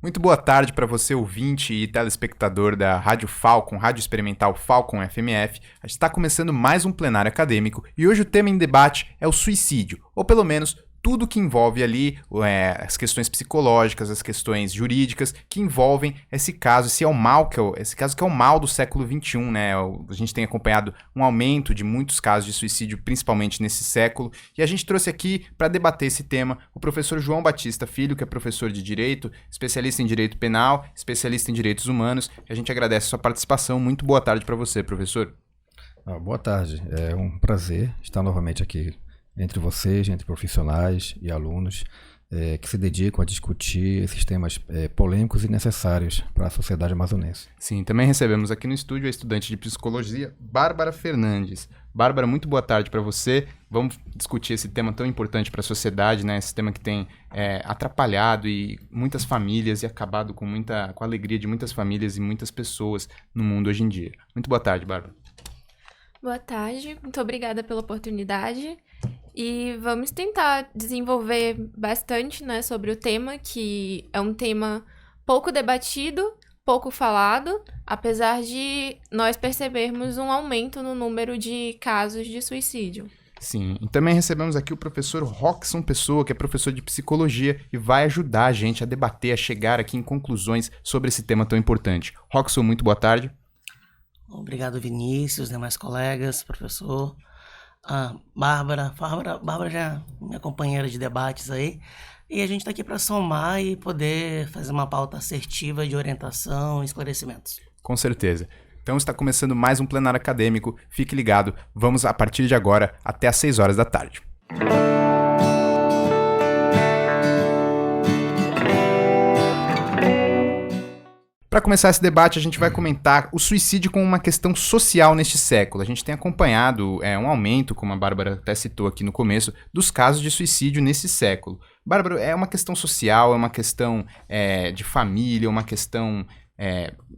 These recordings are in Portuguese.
Muito boa tarde para você, ouvinte e telespectador da Rádio Falcon, Rádio Experimental Falcon FMF. A gente está começando mais um plenário acadêmico e hoje o tema em debate é o suicídio, ou pelo menos tudo que envolve ali as questões psicológicas, as questões jurídicas que envolvem esse caso, esse caso que é o mal do século XXI, né? A gente tem acompanhado um aumento de muitos casos de suicídio, principalmente nesse século, e a gente trouxe aqui para debater esse tema o professor João Batista Filho, que é professor de Direito, especialista em Direito Penal, especialista em Direitos Humanos, e a gente agradece a sua participação. Muito boa tarde para você, professor. Boa tarde, é um prazer estar novamente aqui entre vocês, entre profissionais e alunos que se dedicam a discutir esses temas polêmicos e necessários para a sociedade amazonense. Sim, também recebemos aqui no estúdio a estudante de Psicologia, Bárbara Fernandes. Bárbara, muito boa tarde para você. Vamos discutir esse tema tão importante para a sociedade, né? Esse tema que tem atrapalhado e muitas famílias e acabado com a alegria de muitas famílias e muitas pessoas no mundo hoje em dia. Muito boa tarde, Bárbara. Boa tarde, muito obrigada pela oportunidade. E vamos tentar desenvolver bastante, né, sobre o tema, que é um tema pouco debatido, pouco falado, apesar de nós percebermos um aumento no número de casos de suicídio. Sim, e também recebemos aqui o professor Rockson Pessoa, que é professor de Psicologia e vai ajudar a gente a debater, a chegar aqui em conclusões sobre esse tema tão importante. Rockson, muito boa tarde. Obrigado, Vinícius, demais colegas, professor. Bárbara já é minha companheira de debates aí, e a gente está aqui para somar e poder fazer uma pauta assertiva de orientação e esclarecimentos. Com certeza. Então está começando mais um plenário acadêmico, fique ligado, vamos a partir de agora até às 6 horas da tarde. Para começar esse debate, a gente vai comentar o suicídio como uma questão social neste século. A gente tem acompanhado um aumento, como a Bárbara até citou aqui no começo, dos casos de suicídio nesse século. Bárbara, é uma questão social, é uma questão de família, uma questão...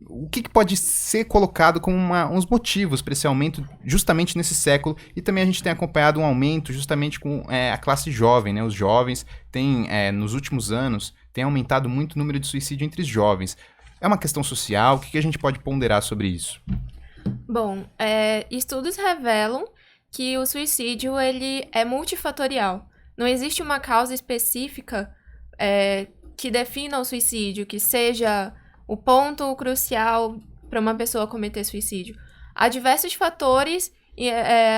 o que pode ser colocado como uns motivos para esse aumento justamente nesse século? E também a gente tem acompanhado um aumento justamente com a classe jovem, né? Os jovens têm, nos últimos anos, tem aumentado muito o número de suicídio entre os jovens. É uma questão social? O que a gente pode ponderar sobre isso? Bom, estudos revelam que o suicídio ele é multifatorial. Não existe uma causa específica que defina o suicídio, que seja o ponto crucial para uma pessoa cometer suicídio. Há diversos fatores,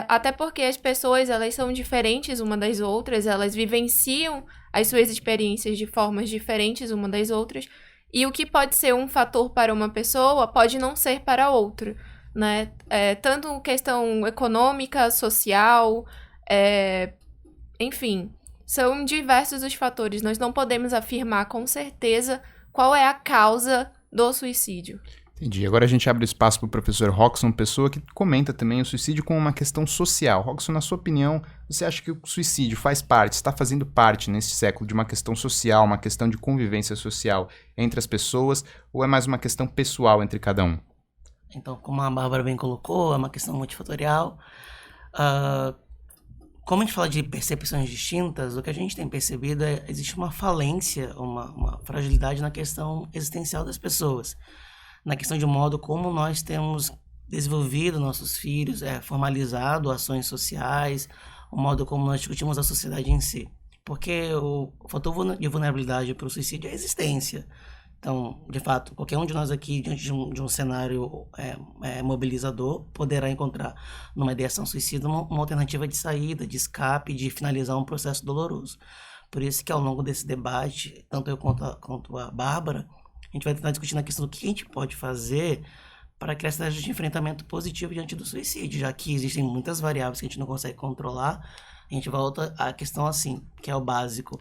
até porque as pessoas elas são diferentes uma das outras, elas vivenciam as suas experiências de formas diferentes uma das outras, e o que pode ser um fator para uma pessoa pode não ser para outra, né? Tanto questão econômica, social, enfim, são diversos os fatores. Nós não podemos afirmar com certeza qual é a causa do suicídio. Entendi. Agora a gente abre espaço para o professor Rockson Pessoa, que comenta também o suicídio como uma questão social. Rockson, na sua opinião, você acha que o suicídio está fazendo parte nesse século de uma questão social, uma questão de convivência social entre as pessoas, ou é mais uma questão pessoal entre cada um? Então, como a Bárbara bem colocou, é uma questão multifatorial. Como a gente fala de percepções distintas, o que a gente tem percebido existe uma falência, uma fragilidade na questão existencial das pessoas. Na questão de modo como nós temos desenvolvido nossos filhos, formalizado ações sociais, o modo como nós discutimos a sociedade em si. Porque o fator de vulnerabilidade para o suicídio é a existência. Então, de fato, qualquer um de nós aqui, diante de um cenário mobilizador, poderá encontrar numa ideação suicida uma alternativa de saída, de escape, de finalizar um processo doloroso. Por isso que ao longo desse debate, tanto eu quanto a Bárbara, a gente vai tentar discutir na questão do que a gente pode fazer para criar estratégias de enfrentamento positivo diante do suicídio, já que existem muitas variáveis que a gente não consegue controlar. A gente volta à questão assim, que é o básico.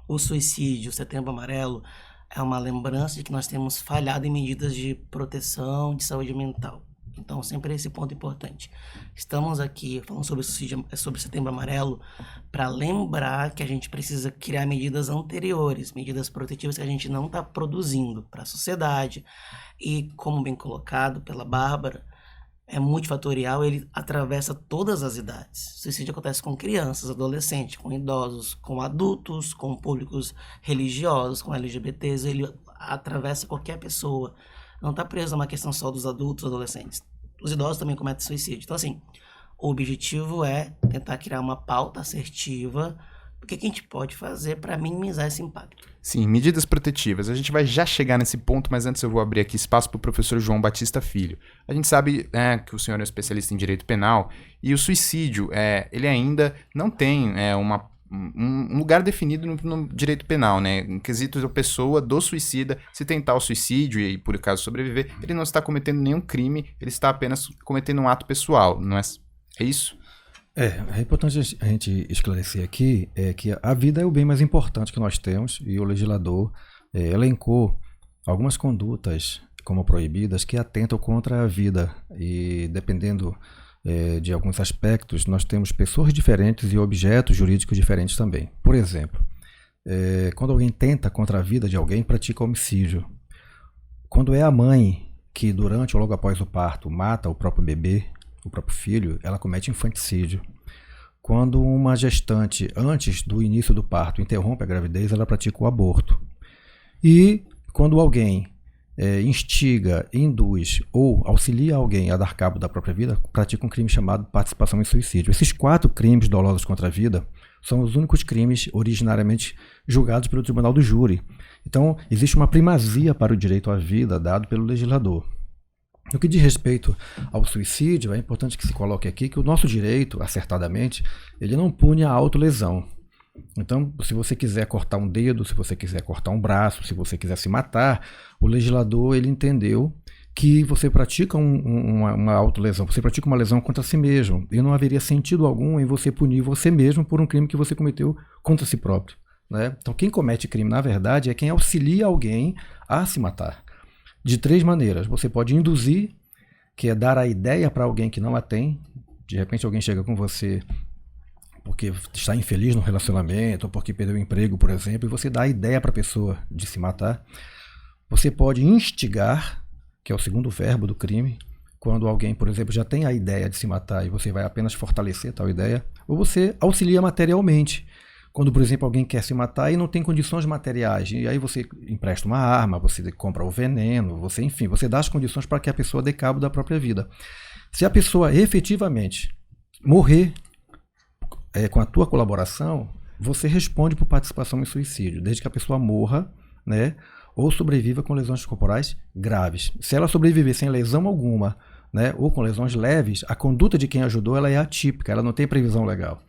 O suicídio, o Setembro Amarelo, é uma lembrança de que nós temos falhado em medidas de proteção de saúde mental. Então, sempre esse ponto importante. Estamos aqui falando sobre Setembro Amarelo para lembrar que a gente precisa criar medidas anteriores, medidas protetivas que a gente não está produzindo para a sociedade. E, como bem colocado pela Bárbara, é multifatorial, ele atravessa todas as idades. O suicídio acontece com crianças, adolescentes, com idosos, com adultos, com públicos religiosos, com LGBTs, ele atravessa qualquer pessoa. Não está preso a uma questão só dos adultos, adolescentes. Os idosos também cometem suicídio. Então, assim, o objetivo é tentar criar uma pauta assertiva do que a gente pode fazer para minimizar esse impacto. Sim, medidas protetivas. A gente vai já chegar nesse ponto, mas antes eu vou abrir aqui espaço para o professor João Batista Filho. A gente sabe que o senhor é um especialista em direito penal e o suicídio, ele ainda não tem um lugar definido no direito penal, né? Em quesito da pessoa, do suicida, se tentar o suicídio e, por acaso, sobreviver, ele não está cometendo nenhum crime, ele está apenas cometendo um ato pessoal, não é? É isso? É importante a gente esclarecer aqui que a vida é o bem mais importante que nós temos e o legislador elencou algumas condutas como proibidas que atentam contra a vida e dependendo de alguns aspectos nós temos pessoas diferentes e objetos jurídicos diferentes também. Por exemplo, quando alguém tenta contra a vida de alguém, pratica homicídio. Quando é a mãe que durante ou logo após o parto mata o próprio bebê, o próprio filho, ela comete infanticídio. Quando uma gestante, antes do início do parto, interrompe a gravidez, ela pratica o aborto. E quando alguém instiga, induz ou auxilia alguém a dar cabo da própria vida, pratica um crime chamado participação em suicídio. Esses 4 crimes dolosos contra a vida são os únicos crimes originariamente julgados pelo Tribunal do Júri. Então, existe uma primazia para o direito à vida dado pelo legislador. No que diz respeito ao suicídio, é importante que se coloque aqui que o nosso direito, acertadamente, ele não pune a autolesão. Então, se você quiser cortar um dedo, se você quiser cortar um braço, se você quiser se matar, o legislador ele entendeu que você pratica uma autolesão, você pratica uma lesão contra si mesmo, e não haveria sentido algum em você punir você mesmo por um crime que você cometeu contra si próprio, né? Então, quem comete crime, na verdade, é quem auxilia alguém a se matar. De 3 maneiras. Você pode induzir, que é dar a ideia para alguém que não a tem. De repente alguém chega com você porque está infeliz no relacionamento, ou porque perdeu o emprego, por exemplo, e você dá a ideia para a pessoa de se matar. Você pode instigar, que é o segundo verbo do crime, quando alguém, por exemplo, já tem a ideia de se matar e você vai apenas fortalecer tal ideia, ou você auxilia materialmente. Quando, por exemplo, alguém quer se matar e não tem condições materiais, e aí você empresta uma arma, você compra o veneno, você dá as condições para que a pessoa dê cabo da própria vida. Se a pessoa efetivamente morrer com a tua colaboração, você responde por participação em suicídio, desde que a pessoa morra, né, ou sobreviva com lesões corporais graves. Se ela sobreviver sem lesão alguma, né, ou com lesões leves, a conduta de quem ajudou ela é atípica, ela não tem previsão legal.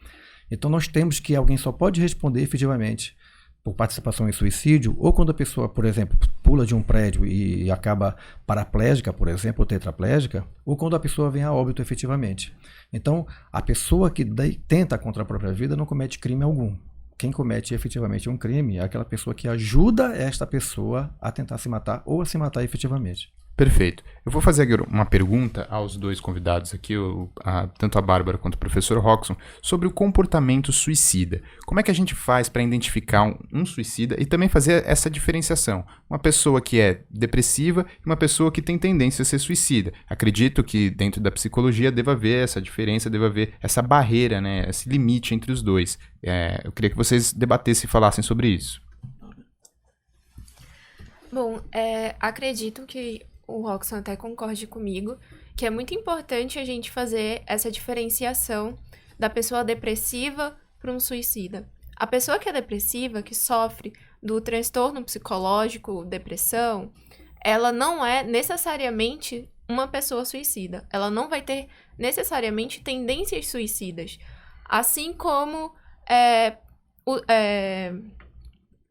Então nós temos que alguém só pode responder efetivamente por participação em suicídio, ou quando a pessoa, por exemplo, pula de um prédio e acaba paraplégica, por exemplo, ou tetraplégica, ou quando a pessoa vem a óbito efetivamente. Então, a pessoa que tenta contra a própria vida não comete crime algum. Quem comete efetivamente um crime é aquela pessoa que ajuda esta pessoa a tentar se matar ou a se matar efetivamente. Perfeito. Eu vou fazer uma pergunta aos 2 convidados aqui, tanto a Bárbara quanto o professor Roxon, sobre o comportamento suicida. Como é que a gente faz para identificar um suicida e também fazer essa diferenciação? Uma pessoa que é depressiva e uma pessoa que tem tendência a ser suicida. Acredito que dentro da psicologia deva haver essa diferença, deva haver essa barreira, né, esse limite entre os dois. Eu queria que vocês debatessem e falassem sobre isso. Bom, acredito que o Roxon até concorde comigo, que é muito importante a gente fazer essa diferenciação da pessoa depressiva para um suicida. A pessoa que é depressiva, que sofre do transtorno psicológico, depressão, ela não é necessariamente uma pessoa suicida. Ela não vai ter necessariamente tendências suicidas. Assim como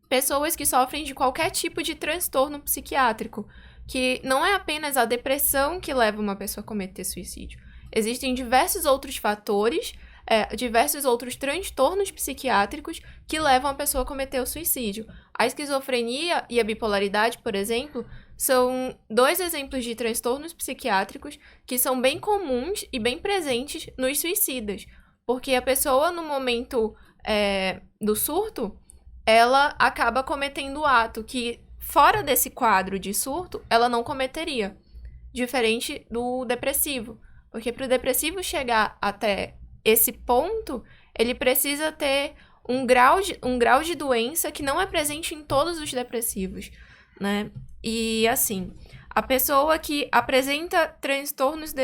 pessoas que sofrem de qualquer tipo de transtorno psiquiátrico, que não é apenas a depressão que leva uma pessoa a cometer suicídio. Existem diversos outros fatores, diversos outros transtornos psiquiátricos que levam a pessoa a cometer o suicídio. A esquizofrenia e a bipolaridade, por exemplo, são 2 exemplos de transtornos psiquiátricos que são bem comuns e bem presentes nos suicidas. Porque a pessoa, no momento do surto, ela acaba cometendo o ato que, fora desse quadro de surto, ela não cometeria. Diferente do depressivo. Porque para o depressivo chegar até esse ponto, ele precisa ter um grau de doença que não é presente em todos os depressivos, né? E, assim, a pessoa que apresenta transtornos,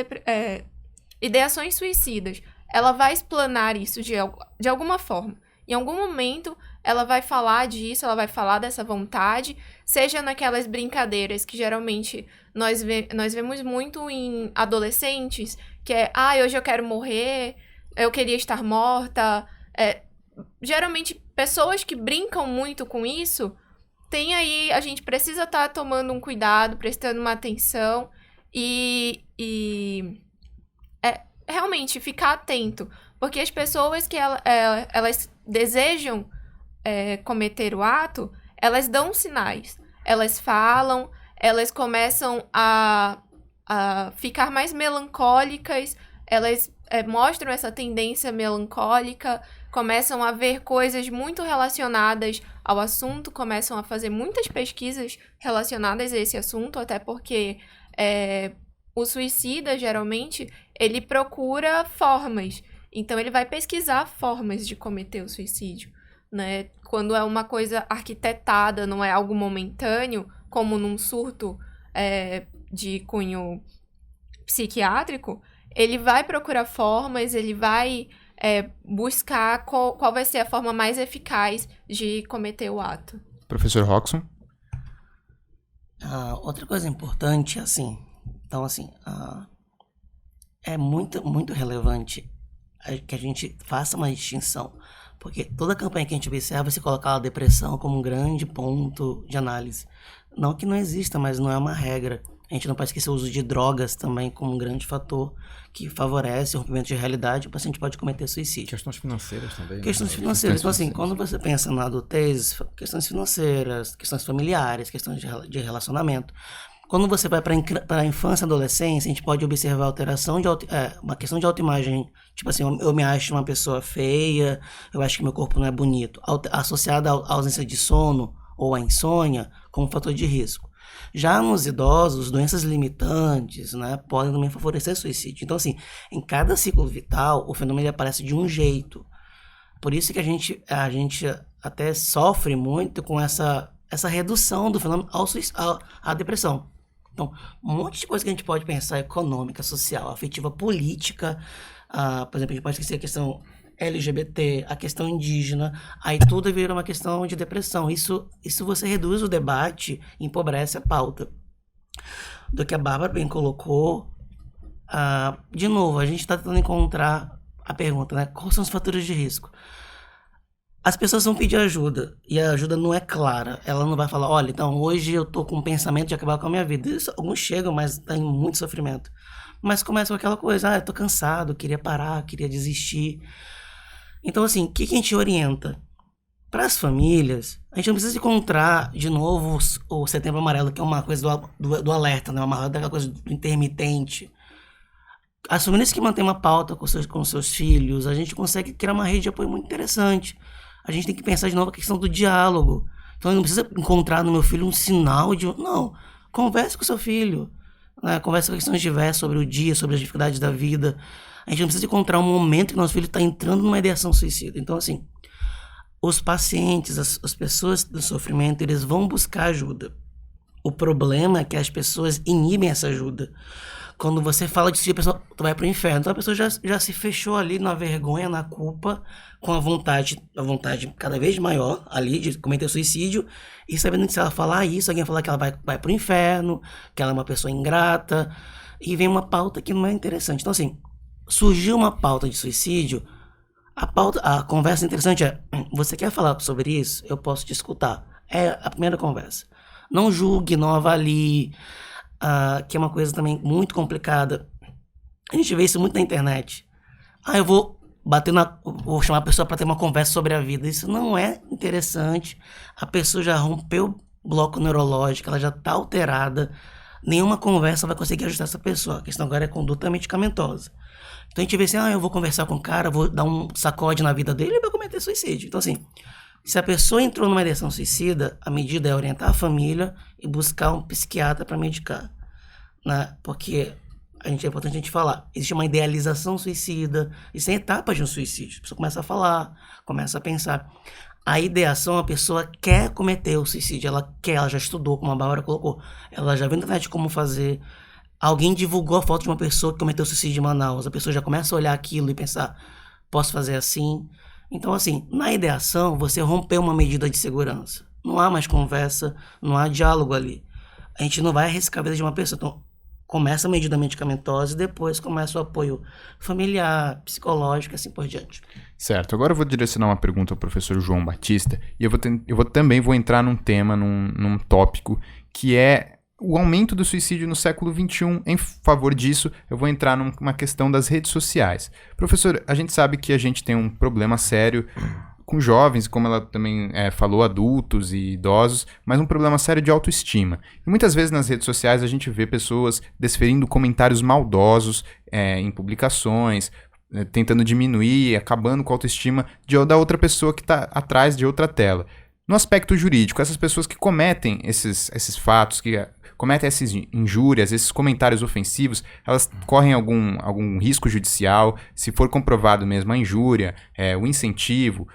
ideações suicidas, ela vai explanar isso de alguma forma. Em algum momento, ela vai falar disso, ela vai falar dessa vontade, seja naquelas brincadeiras que geralmente nós vemos muito em adolescentes, que é, hoje eu quero morrer, eu queria estar morta. Geralmente, pessoas que brincam muito com isso, tem aí, a gente precisa estar tomando um cuidado, prestando uma atenção e realmente ficar atento. Porque as pessoas que elas desejam cometer o ato, elas dão sinais. Elas falam, elas começam a ficar mais melancólicas, elas mostram essa tendência melancólica, começam a ver coisas muito relacionadas ao assunto, começam a fazer muitas pesquisas relacionadas a esse assunto, até porque o suicida, geralmente, ele procura formas. Então, ele vai pesquisar formas de cometer o suicídio, né? Quando é uma coisa arquitetada, não é algo momentâneo, como num surto de cunho psiquiátrico, ele vai procurar formas, ele vai buscar qual vai ser a forma mais eficaz de cometer o ato. Professor Roxon? Outra coisa importante, é muito, muito relevante que a gente faça uma distinção, porque toda campanha que a gente observa se colocar a depressão como um grande ponto de análise. Não que não exista, mas não é uma regra. A gente não pode esquecer o uso de drogas também como um grande fator que favorece o rompimento de realidade, o paciente pode cometer suicídio. Questões financeiras também. Questões financeiras. Então, assim, quando você pensa na adultez, questões financeiras, questões familiares, questões de relacionamento. Quando você vai para a infância e adolescência, a gente pode observar alteração uma questão de autoimagem. Tipo assim, eu me acho uma pessoa feia, eu acho que meu corpo não é bonito. Associada à ausência de sono ou à insônia como fator de risco. Já nos idosos, doenças limitantes, né, podem também favorecer suicídio. Então, assim, em cada ciclo vital, o fenômeno aparece de um jeito. Por isso que a gente até sofre muito com essa redução do fenômeno à depressão. Então, um monte de coisa que a gente pode pensar, econômica, social, afetiva, política, por exemplo, a gente pode esquecer a questão LGBT, a questão indígena, aí tudo vira uma questão de depressão. Isso você reduz o debate e empobrece a pauta. Do que a Bárbara bem colocou, de novo, a gente está tentando encontrar a pergunta, né? Quais são os fatores de risco? As pessoas vão pedir ajuda, e a ajuda não é clara. Ela não vai falar, olha, então hoje eu tô com um pensamento de acabar com a minha vida. Alguns chegam, mas tem muito sofrimento. Mas começa com aquela coisa, eu tô cansado, queria parar, queria desistir. Então, assim, o que a gente orienta? Para as famílias, a gente não precisa encontrar de novo o Setembro Amarelo, que é uma coisa do alerta, né? Daquela coisa do intermitente. As famílias que mantêm uma pauta com seus filhos, a gente consegue criar uma rede de apoio muito interessante. A gente tem que pensar de novo a questão do diálogo. Então, eu não precisa encontrar no meu filho um sinal de... Não, converse com o seu filho. Né? Converse com questões diversas sobre o dia, sobre as dificuldades da vida. A gente não precisa encontrar um momento que nosso filho está entrando numa ideação suicida. Então, assim, os pacientes, as pessoas do sofrimento, eles vão buscar ajuda. O problema é que as pessoas inibem essa ajuda. Quando você fala de si, a pessoa vai pro inferno. Então a pessoa já se fechou ali na vergonha, na culpa, com a vontade cada vez maior ali de cometer suicídio, e sabendo que se ela falar isso, alguém vai falar que ela vai pro inferno, que ela é uma pessoa ingrata, e vem uma pauta que não é interessante. Então, assim, surgiu uma pauta de suicídio, a conversa interessante é, você quer falar sobre isso? Eu posso te escutar. É a primeira conversa. Não julgue, não avalie, que é uma coisa também muito complicada. A gente vê isso muito na internet. Eu vou vou chamar a pessoa para ter uma conversa sobre a vida. Isso não é interessante. A pessoa já rompeu o bloco neurológico, ela já está alterada. Nenhuma conversa vai conseguir ajudar essa pessoa. A questão agora é conduta medicamentosa. Então a gente vê assim, eu vou conversar com o cara, vou dar um sacode na vida dele e vai cometer suicídio. Então, assim, se a pessoa entrou numa ideação suicida, a medida é orientar a família e buscar um psiquiatra para medicar, né? Porque é importante a gente falar, existe uma idealização suicida, existem etapas de um suicídio. A pessoa começa a falar, começa a pensar. A ideação, a pessoa quer cometer o suicídio, ela já estudou, como a Bárbara colocou, ela já viu na internet como fazer. Alguém divulgou a foto de uma pessoa que cometeu suicídio em Manaus, a pessoa já começa a olhar aquilo e pensar, posso fazer assim? Então, assim, na ideação, você rompeu uma medida de segurança. Não há mais conversa, não há diálogo ali. A gente não vai arriscar a vida de uma pessoa. Então, começa a medida medicamentosa e depois começa o apoio familiar, psicológico e assim por diante. Certo. Agora eu vou direcionar uma pergunta ao professor João Batista e também vou entrar num tema, num tópico que é o aumento do suicídio no século XXI. Em favor disso, eu vou entrar numa questão das redes sociais. Professor, a gente sabe que a gente tem um problema sério com jovens, como ela também falou, adultos e idosos, mas um problema sério de autoestima. E muitas vezes nas redes sociais a gente vê pessoas desferindo comentários maldosos em publicações, tentando diminuir, acabando com a autoestima da outra pessoa que está atrás de outra tela. No aspecto jurídico, essas pessoas que cometem esses fatos, que cometem essas injúrias, esses comentários ofensivos, elas correm algum risco judicial? Se for comprovado mesmo a injúria, o incentivo,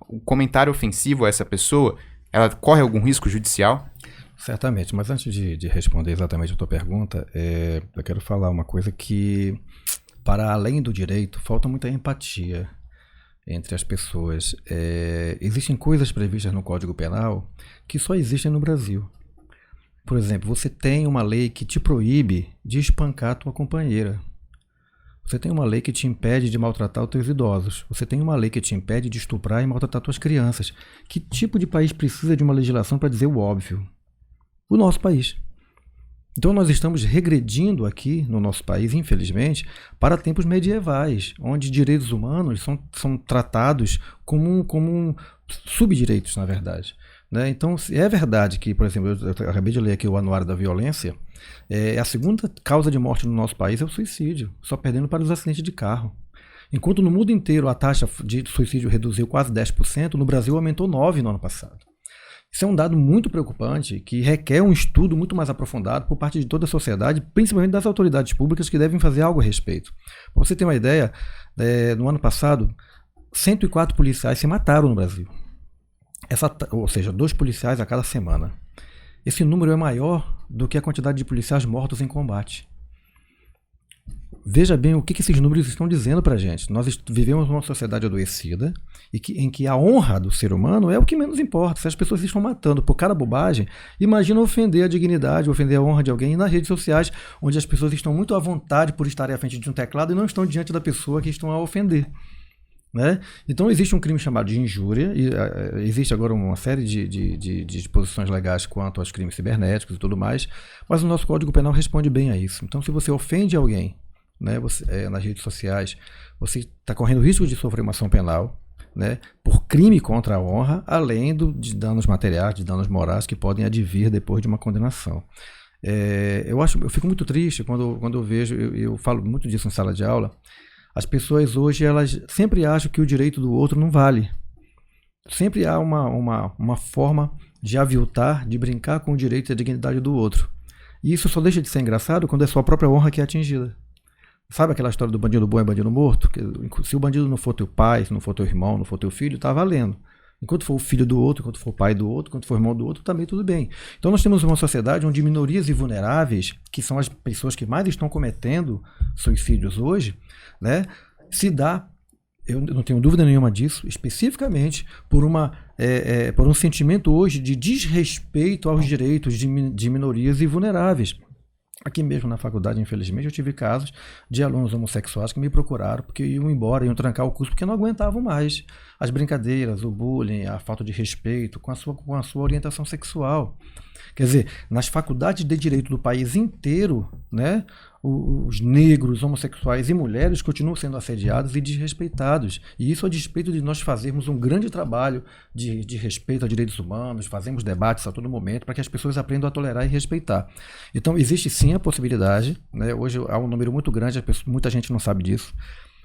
o comentário ofensivo a essa pessoa, ela corre algum risco judicial? Certamente, mas antes de responder exatamente a tua pergunta, eu quero falar uma coisa que, para além do direito, falta muita empatia entre as pessoas. Existem coisas previstas no Código Penal que só existem no Brasil. Por exemplo, você tem uma lei que te proíbe de espancar a tua companheira. Você tem uma lei que te impede de maltratar os teus idosos. Você tem uma lei que te impede de estuprar e maltratar tuas crianças. Que tipo de país precisa de uma legislação para dizer o óbvio? O nosso país. Então nós estamos regredindo aqui no nosso país, infelizmente, para tempos medievais, onde direitos humanos são tratados como subdireitos, na verdade. Né? Então, é verdade que, por exemplo, eu acabei de ler aqui o Anuário da Violência, a segunda causa de morte no nosso país é o suicídio, só perdendo para os acidentes de carro. Enquanto no mundo inteiro a taxa de suicídio reduziu quase 10%, no Brasil aumentou 9% no ano passado. Isso é um dado muito preocupante, que requer um estudo muito mais aprofundado por parte de toda a sociedade, principalmente das autoridades públicas que devem fazer algo a respeito. Para você ter uma ideia, no ano passado, 104 policiais se mataram no Brasil. Ou seja, 2 policiais a cada semana. Esse número é maior do que a quantidade de policiais mortos em combate. Veja bem o que esses números estão dizendo para a gente. Nós vivemos numa sociedade adoecida em que a honra do ser humano é o que menos importa. Se as pessoas se estão matando por cada bobagem, imagina ofender a dignidade, ofender a honra de alguém nas redes sociais, onde as pessoas estão muito à vontade por estarem à frente de um teclado e não estão diante da pessoa que estão a ofender. Né? Então existe um crime chamado de injúria, e existe agora uma série de disposições legais quanto aos crimes cibernéticos e tudo mais, mas o nosso Código Penal responde bem a isso. Então se você ofende alguém, né, nas redes sociais, você está correndo risco de sofrer uma ação penal, né, por crime contra a honra, além de danos materiais, de danos morais que podem advir depois de uma condenação. Eu fico muito triste quando eu vejo, eu falo muito disso em sala de aula. As pessoas hoje, elas sempre acham que o direito do outro não vale. Sempre há uma forma de aviltar, de brincar com o direito e a dignidade do outro. E isso só deixa de ser engraçado quando é sua própria honra que é atingida. Sabe aquela história do bandido bom e bandido morto? Se o bandido não for teu pai, se não for teu irmão, não for teu filho, tá valendo. Enquanto for o filho do outro, enquanto for o pai do outro, enquanto for o irmão do outro, também tudo bem. Então nós temos uma sociedade onde minorias e vulneráveis, que são as pessoas que mais estão cometendo suicídios hoje, né, se dá, eu não tenho dúvida nenhuma disso, especificamente por um sentimento hoje de desrespeito aos direitos de minorias e vulneráveis. Aqui mesmo na faculdade, infelizmente, eu tive casos de alunos homossexuais que me procuraram porque iam embora, iam trancar o curso porque não aguentavam mais as brincadeiras, o bullying, a falta de respeito com a sua orientação sexual. Quer dizer, nas faculdades de direito do país inteiro, né, os negros, homossexuais e mulheres continuam sendo assediados e desrespeitados. E isso a despeito de nós fazermos um grande trabalho de respeito a direitos humanos, fazemos debates a todo momento para que as pessoas aprendam a tolerar e respeitar. Então, existe sim a possibilidade, né, hoje há um número muito grande, muita gente não sabe disso,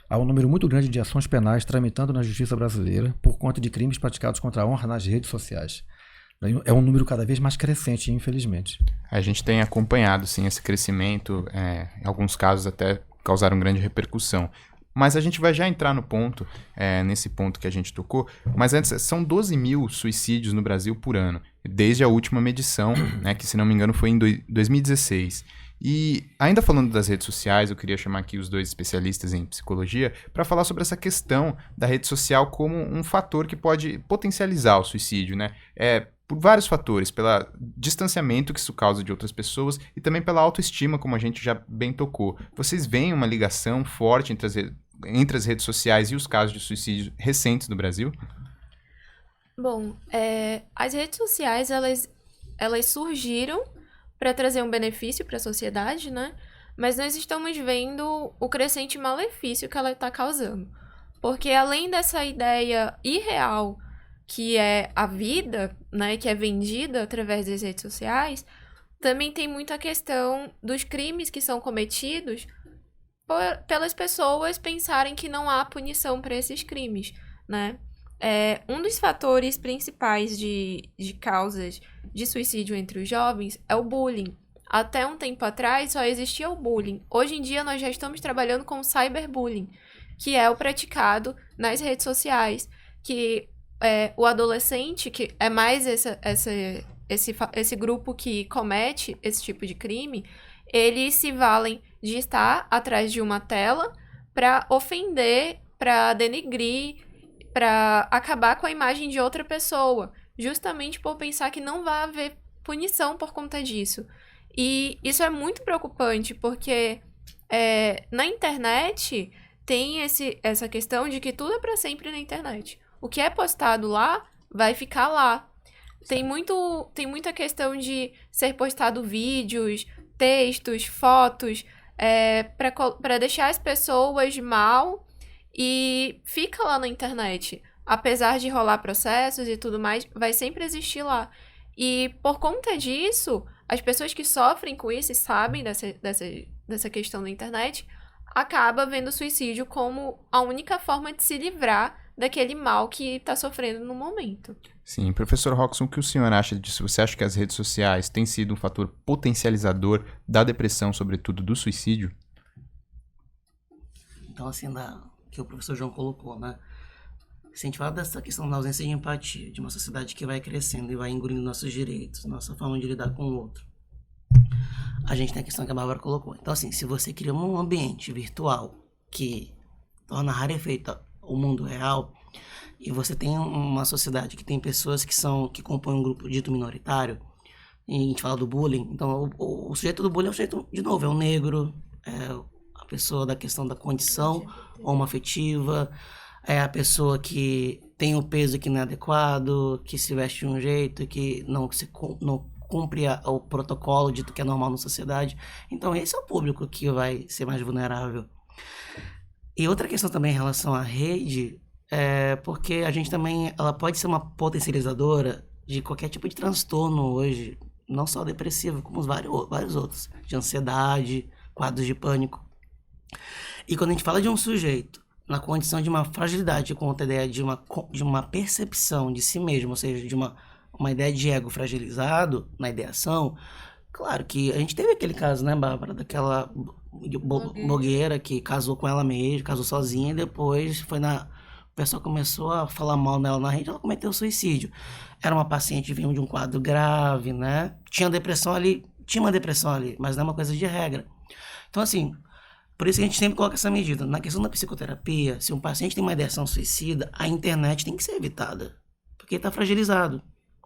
há um número muito grande de ações penais tramitando na justiça brasileira por conta de crimes praticados contra a honra nas redes sociais. É um número cada vez mais crescente, infelizmente. A gente tem acompanhado, sim, esse crescimento, em alguns casos até causaram grande repercussão. Mas a gente vai já entrar no ponto, nesse ponto que a gente tocou, mas antes, são 12 mil suicídios no Brasil por ano, desde a última medição, né, que se não me engano foi em 2016. E ainda falando das redes sociais, eu queria chamar aqui os dois especialistas em psicologia para falar sobre essa questão da rede social como um fator que pode potencializar o suicídio, né? Por vários fatores, pelo distanciamento que isso causa de outras pessoas e também pela autoestima, como a gente já bem tocou. Vocês veem uma ligação forte entre as redes sociais e os casos de suicídio recentes no Brasil? Bom, as redes sociais, elas surgiram para trazer um benefício para a sociedade, né? Mas nós estamos vendo o crescente malefício que ela está causando. Porque além dessa ideia irreal que é a vida, né, que é vendida através das redes sociais, também tem muita questão dos crimes que são cometidos pelas pessoas pensarem que não há punição para esses crimes, né? Um dos fatores principais de causas de suicídio entre os jovens é o bullying. Até um tempo atrás só existia o bullying. Hoje em dia nós já estamos trabalhando com o cyberbullying, que é o praticado nas redes sociais, que o adolescente, que é mais esse grupo que comete esse tipo de crime, eles se valem de estar atrás de uma tela para ofender, para denegrir, para acabar com a imagem de outra pessoa, justamente por pensar que não vai haver punição por conta disso. E isso é muito preocupante, porque na internet tem essa questão de que tudo é para sempre na internet. O que é postado lá, vai ficar lá. Tem muita questão de ser postado vídeos, textos, fotos, para deixar as pessoas mal e fica lá na internet. Apesar de rolar processos e tudo mais, vai sempre existir lá. E por conta disso, as pessoas que sofrem com isso e sabem dessa questão da internet, acaba vendo o suicídio como a única forma de se livrar daquele mal que está sofrendo no momento. Sim, professor Roxon, o que o senhor acha disso? Você acha que as redes sociais têm sido um fator potencializador da depressão, sobretudo do suicídio? Então, assim, que o professor João colocou, né? Se a gente fala dessa questão da ausência de empatia, de uma sociedade que vai crescendo e vai engolindo nossos direitos, nossa forma de lidar com o outro, a gente tem a questão que a Bárbara colocou. Então, assim, se você cria um ambiente virtual que torna rarefeita o mundo real, e você tem uma sociedade que tem pessoas que compõem um grupo dito minoritário, e a gente fala do bullying, então o sujeito do bullying é o sujeito, de novo, é o negro, é a pessoa da questão da condição homoafetiva, é a pessoa que tem o peso que não é adequado, que se veste de um jeito, que não cumpre o protocolo dito que é normal na sociedade. Então esse é o público que vai ser mais vulnerável. E outra questão também em relação à rede, porque a gente também, ela pode ser uma potencializadora de qualquer tipo de transtorno hoje, não só depressivo, como vários outros, de ansiedade, quadros de pânico. E quando a gente fala de um sujeito na condição de uma fragilidade, contra a ideia de uma percepção de si mesmo, ou seja, de uma ideia de ego fragilizado na ideação, claro que a gente teve aquele caso, né, Bárbara, daquela blogueira que casou com ela mesma, casou sozinha, e depois o pessoal começou a falar mal dela na rede, ela cometeu suicídio. Era uma paciente que vinha de um quadro grave, né? Tinha uma depressão ali, mas não é uma coisa de regra. Então, assim, por isso que a gente sempre coloca essa medida. Na questão da psicoterapia, se um paciente tem uma ideação suicida, a internet tem que ser evitada, porque está fragilizado,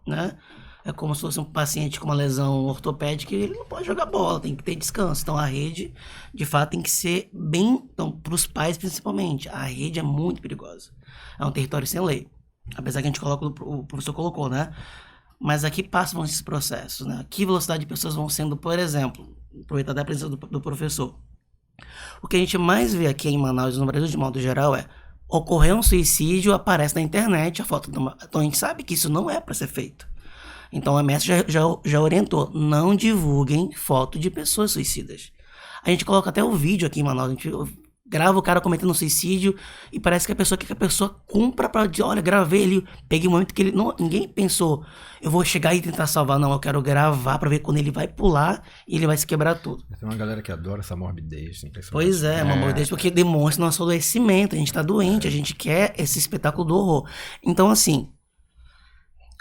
né? É como se fosse um paciente com uma lesão ortopédica e ele não pode jogar bola, tem que ter descanso. Então a rede, de fato, tem que ser bem... Então, para os pais, principalmente, a rede é muito perigosa. É um território sem lei. Apesar que a gente coloca, o professor colocou, né? Mas aqui passam esses processos, né? Que velocidade de pessoas vão sendo, por exemplo, aproveitar da presença do professor. O que a gente mais vê aqui em Manaus, no Brasil de modo geral, ocorreu um suicídio, aparece na internet a foto Então a gente sabe que isso não é para ser feito. Então a MS já orientou, não divulguem foto de pessoas suicidas. A gente coloca até o vídeo aqui em Manaus, grava o cara cometendo suicídio e parece que a pessoa quer que a pessoa cumpra pra dizer, olha, gravei ele, peguei o momento que ele... Não, ninguém pensou, eu vou chegar e tentar salvar. Não, eu quero gravar pra ver quando ele vai pular e ele vai se quebrar tudo. Tem uma galera que adora essa morbidez. Pois é, uma morbidez, porque demonstra nosso adoecimento, a gente tá doente, a gente quer esse espetáculo do horror. Então, assim,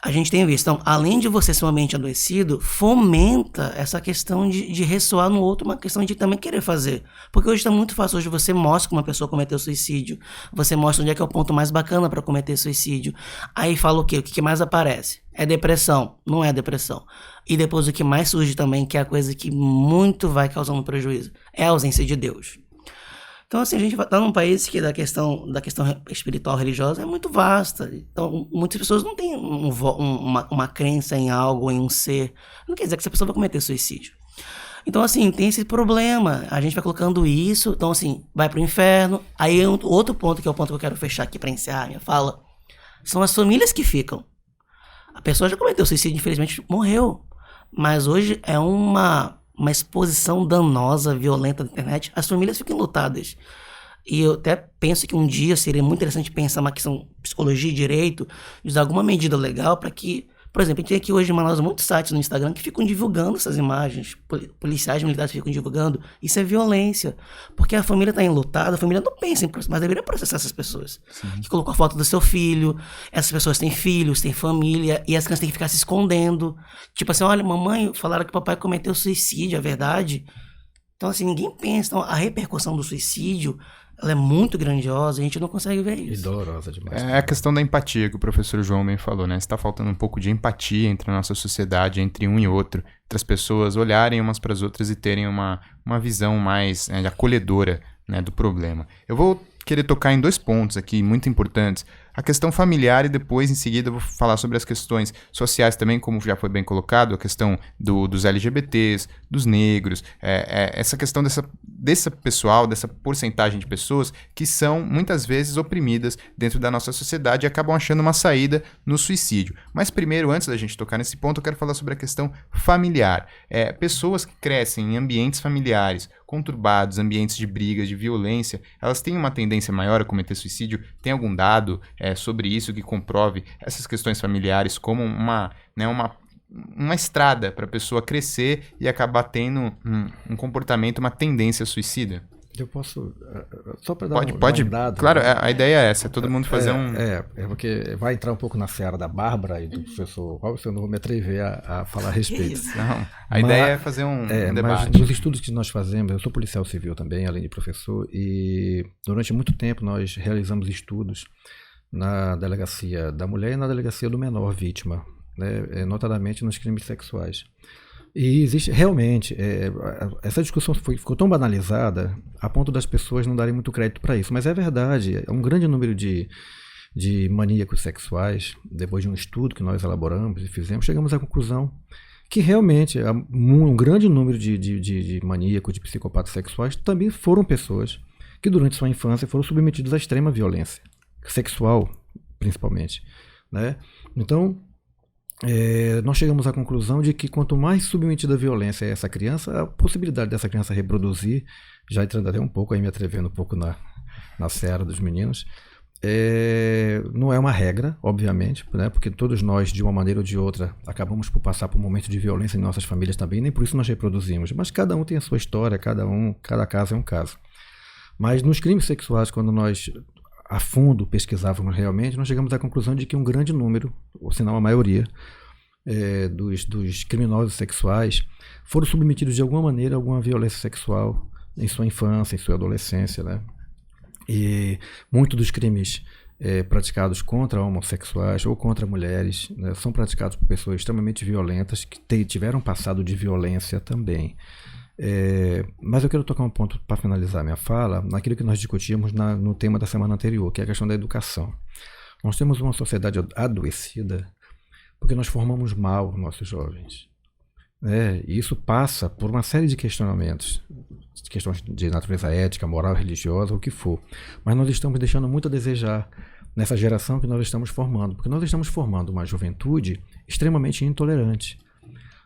a gente tem visto, então, além de você ser um ambiente adoecido, fomenta essa questão de ressoar no outro, uma questão de também querer fazer. Porque hoje está muito fácil, hoje você mostra como uma pessoa cometeu suicídio, você mostra onde é que é o ponto mais bacana para cometer suicídio. Aí fala o quê? O que mais aparece? É depressão? Não é depressão. E depois o que mais surge também, que é a coisa que muito vai causando prejuízo, é a ausência de Deus. Então, assim, a gente está num país que da questão espiritual religiosa é muito vasta. Então, muitas pessoas não têm uma crença em algo, em um ser. Não quer dizer que essa pessoa vai cometer suicídio. Então, assim, tem esse problema. A gente vai colocando isso, então, assim, vai pro inferno. Aí, outro ponto, que é o ponto que eu quero fechar aqui para encerrar a minha fala, são as famílias que ficam. A pessoa já cometeu suicídio, infelizmente, morreu. Mas hoje é uma exposição danosa, violenta na internet, as famílias ficam enlutadas. E eu até penso que um dia seria muito interessante pensar uma questão de psicologia e direito, de usar alguma medida legal para que, por exemplo, a gente tem aqui hoje em Manaus muitos sites no Instagram que ficam divulgando essas imagens, policiais militares ficam divulgando, isso é violência, porque a família está enlutada, a família não pensa em processar, mas deveria processar essas pessoas. Sim. Que colocou a foto do seu filho, essas pessoas têm filhos, têm família, e as crianças têm que ficar se escondendo, tipo assim, olha, mamãe, falaram que o papai cometeu suicídio, é verdade? Então assim, ninguém pensa, então, a repercussão do suicídio, ela é muito grandiosa, a gente não consegue ver isso. E dolorosa demais. É a questão da empatia que o professor João bem falou, né? Está faltando um pouco de empatia entre a nossa sociedade, entre um e outro, entre as pessoas olharem umas para as outras e terem uma visão mais acolhedora, né, do problema. Eu vou querer tocar em 2 pontos aqui muito importantes. A questão familiar e depois, em seguida, eu vou falar sobre as questões sociais também, como já foi bem colocado, a questão dos LGBTs, dos negros, essa questão dessa pessoal, dessa porcentagem de pessoas que são, muitas vezes, oprimidas dentro da nossa sociedade e acabam achando uma saída no suicídio. Mas primeiro, antes da gente tocar nesse ponto, eu quero falar sobre a questão familiar. Pessoas que crescem em ambientes familiares conturbados, ambientes de brigas, de violência, elas têm uma tendência maior a cometer suicídio? Tem algum dado sobre isso que comprove essas questões familiares como uma estrada para a pessoa crescer e acabar tendo um comportamento, uma tendência suicida? Eu posso, só para dar pode, um dado. Claro, a ideia é essa, todo mundo fazer porque vai entrar um pouco na seara da Bárbara e do professor Robson, eu não vou me atrever a falar a respeito. Não, a ideia é fazer um debate. Mas nos estudos que nós fazemos, eu sou policial civil também, além de professor, e durante muito tempo nós realizamos estudos na delegacia da mulher e na delegacia do menor vítima, né, notadamente nos crimes sexuais. E existe realmente, essa discussão ficou tão banalizada a ponto das pessoas não darem muito crédito para isso, mas é verdade, um grande número de maníacos sexuais, depois de um estudo que nós elaboramos e fizemos, chegamos à conclusão que realmente um grande número de maníacos, de psicopatas sexuais também foram pessoas que durante sua infância foram submetidos à extrema violência, sexual principalmente, né? Então, nós chegamos à conclusão de que quanto mais submetida à violência é essa criança, a possibilidade dessa criança reproduzir, já entrando até um pouco, aí me atrevendo um pouco na seara dos meninos, não é uma regra, obviamente, né, porque todos nós, de uma maneira ou de outra, acabamos por passar por um momento de violência em nossas famílias também, nem por isso nós reproduzimos, mas cada um tem a sua história, cada caso é um caso. Mas nos crimes sexuais, quando nós a fundo pesquisávamos realmente, nós chegamos à conclusão de que um grande número, ou se não a maioria, dos criminosos sexuais foram submetidos de alguma maneira a alguma violência sexual em sua infância, em sua adolescência, né? E muitos dos crimes praticados contra homossexuais ou contra mulheres, né, são praticados por pessoas extremamente violentas que tiveram passado de violência também. Mas eu quero tocar um ponto para finalizar minha fala, naquilo que nós discutimos no tema da semana anterior, que é a questão da educação. Nós temos uma sociedade adoecida porque nós formamos mal nossos jovens. E isso passa por uma série de questionamentos, questões de natureza ética, moral, religiosa, o que for. Mas nós estamos deixando muito a desejar nessa geração que nós estamos formando, porque nós estamos formando uma juventude extremamente intolerante.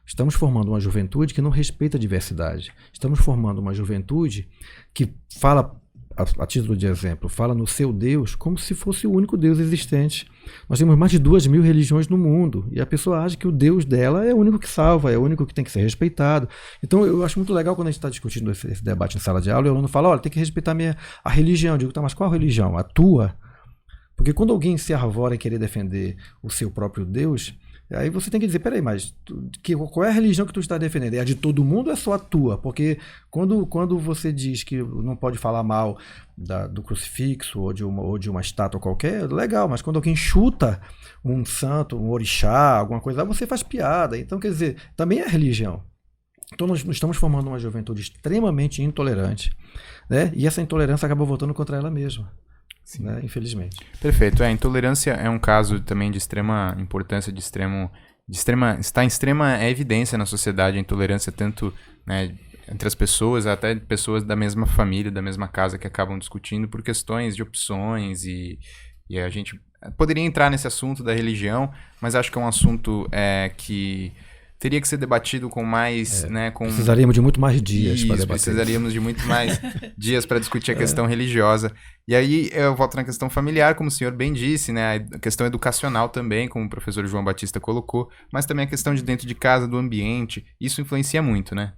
Estamos formando uma juventude que não respeita a diversidade. Estamos formando uma juventude que fala a título de exemplo, fala no seu Deus como se fosse o único Deus existente. Nós temos mais de 2.000 religiões no mundo e a pessoa acha que o Deus dela é o único que salva, é o único que tem que ser respeitado. Então eu acho muito legal quando a gente está discutindo esse debate em sala de aula e o aluno fala, olha, tem que respeitar a religião. Eu digo, tá, mas qual religião? A tua? Porque quando alguém se arvora em querer defender o seu próprio Deus, aí você tem que dizer, peraí, mas qual é a religião que tu está defendendo? É a de todo mundo ou é só a tua? Porque quando você diz que não pode falar mal do crucifixo ou de uma estátua qualquer, legal, mas quando alguém chuta um santo, um orixá, alguma coisa, você faz piada. Então, quer dizer, também é religião. Então nós estamos formando uma juventude extremamente intolerante, né? E essa intolerância acaba voltando contra ela mesma. Né? Infelizmente. Perfeito. A intolerância é um caso também de extrema importância, está em extrema evidência na sociedade, a intolerância tanto, né, entre as pessoas, até pessoas da mesma família, da mesma casa, que acabam discutindo por questões de opções e a gente poderia entrar nesse assunto da religião, mas acho que é um assunto que teria que ser debatido com mais, né, precisaríamos de muito mais dias para debater. Precisaríamos de muito mais dias para discutir a questão religiosa. E aí eu volto na questão familiar, como o senhor bem disse, né, a questão educacional também, como o professor João Batista colocou, mas também a questão de dentro de casa, do ambiente, isso influencia muito, né?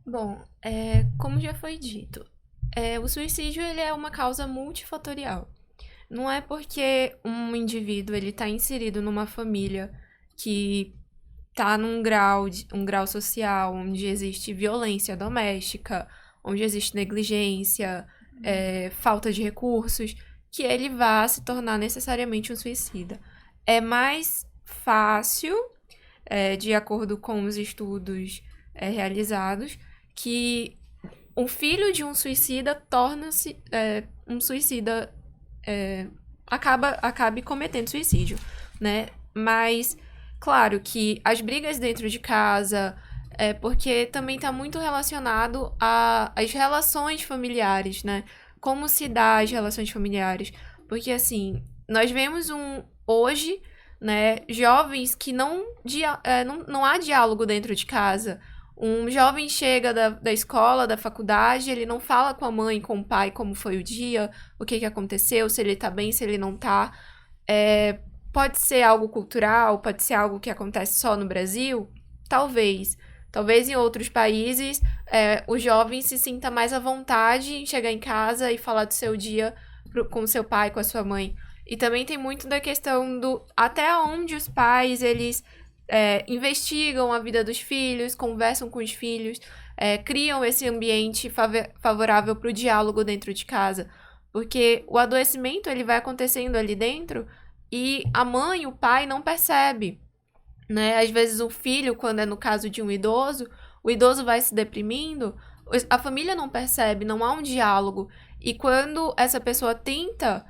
Bom, como já foi dito, o suicídio ele é uma causa multifatorial. Não é porque um indivíduo ele está inserido numa família que tá num grau social onde existe violência doméstica, onde existe negligência, falta de recursos, que ele vá se tornar necessariamente um suicida. É mais fácil, de acordo com os estudos realizados, que um filho de um suicida torna-se um suicida, acabe cometendo suicídio, né? Mas claro que as brigas dentro de casa, porque também está muito relacionado às relações familiares, né? Como se dá as relações familiares. Porque, assim, nós vemos hoje, né, jovens que não há diálogo dentro de casa. Um jovem chega da escola, da faculdade, ele não fala com a mãe, com o pai, como foi o dia, o que aconteceu, se ele tá bem, se ele não tá. Pode ser algo cultural, pode ser algo que acontece só no Brasil? Talvez. Talvez em outros países o jovem se sinta mais à vontade em chegar em casa e falar do seu dia com o seu pai, com a sua mãe. E também tem muito da questão do até onde os pais, eles investigam a vida dos filhos, conversam com os filhos, criam esse ambiente favorável para o diálogo dentro de casa. Porque o adoecimento ele vai acontecendo ali dentro e a mãe, o pai não percebe, né? Às vezes o filho, quando é no caso de um idoso, o idoso vai se deprimindo, a família não percebe, não há um diálogo. E quando essa pessoa tenta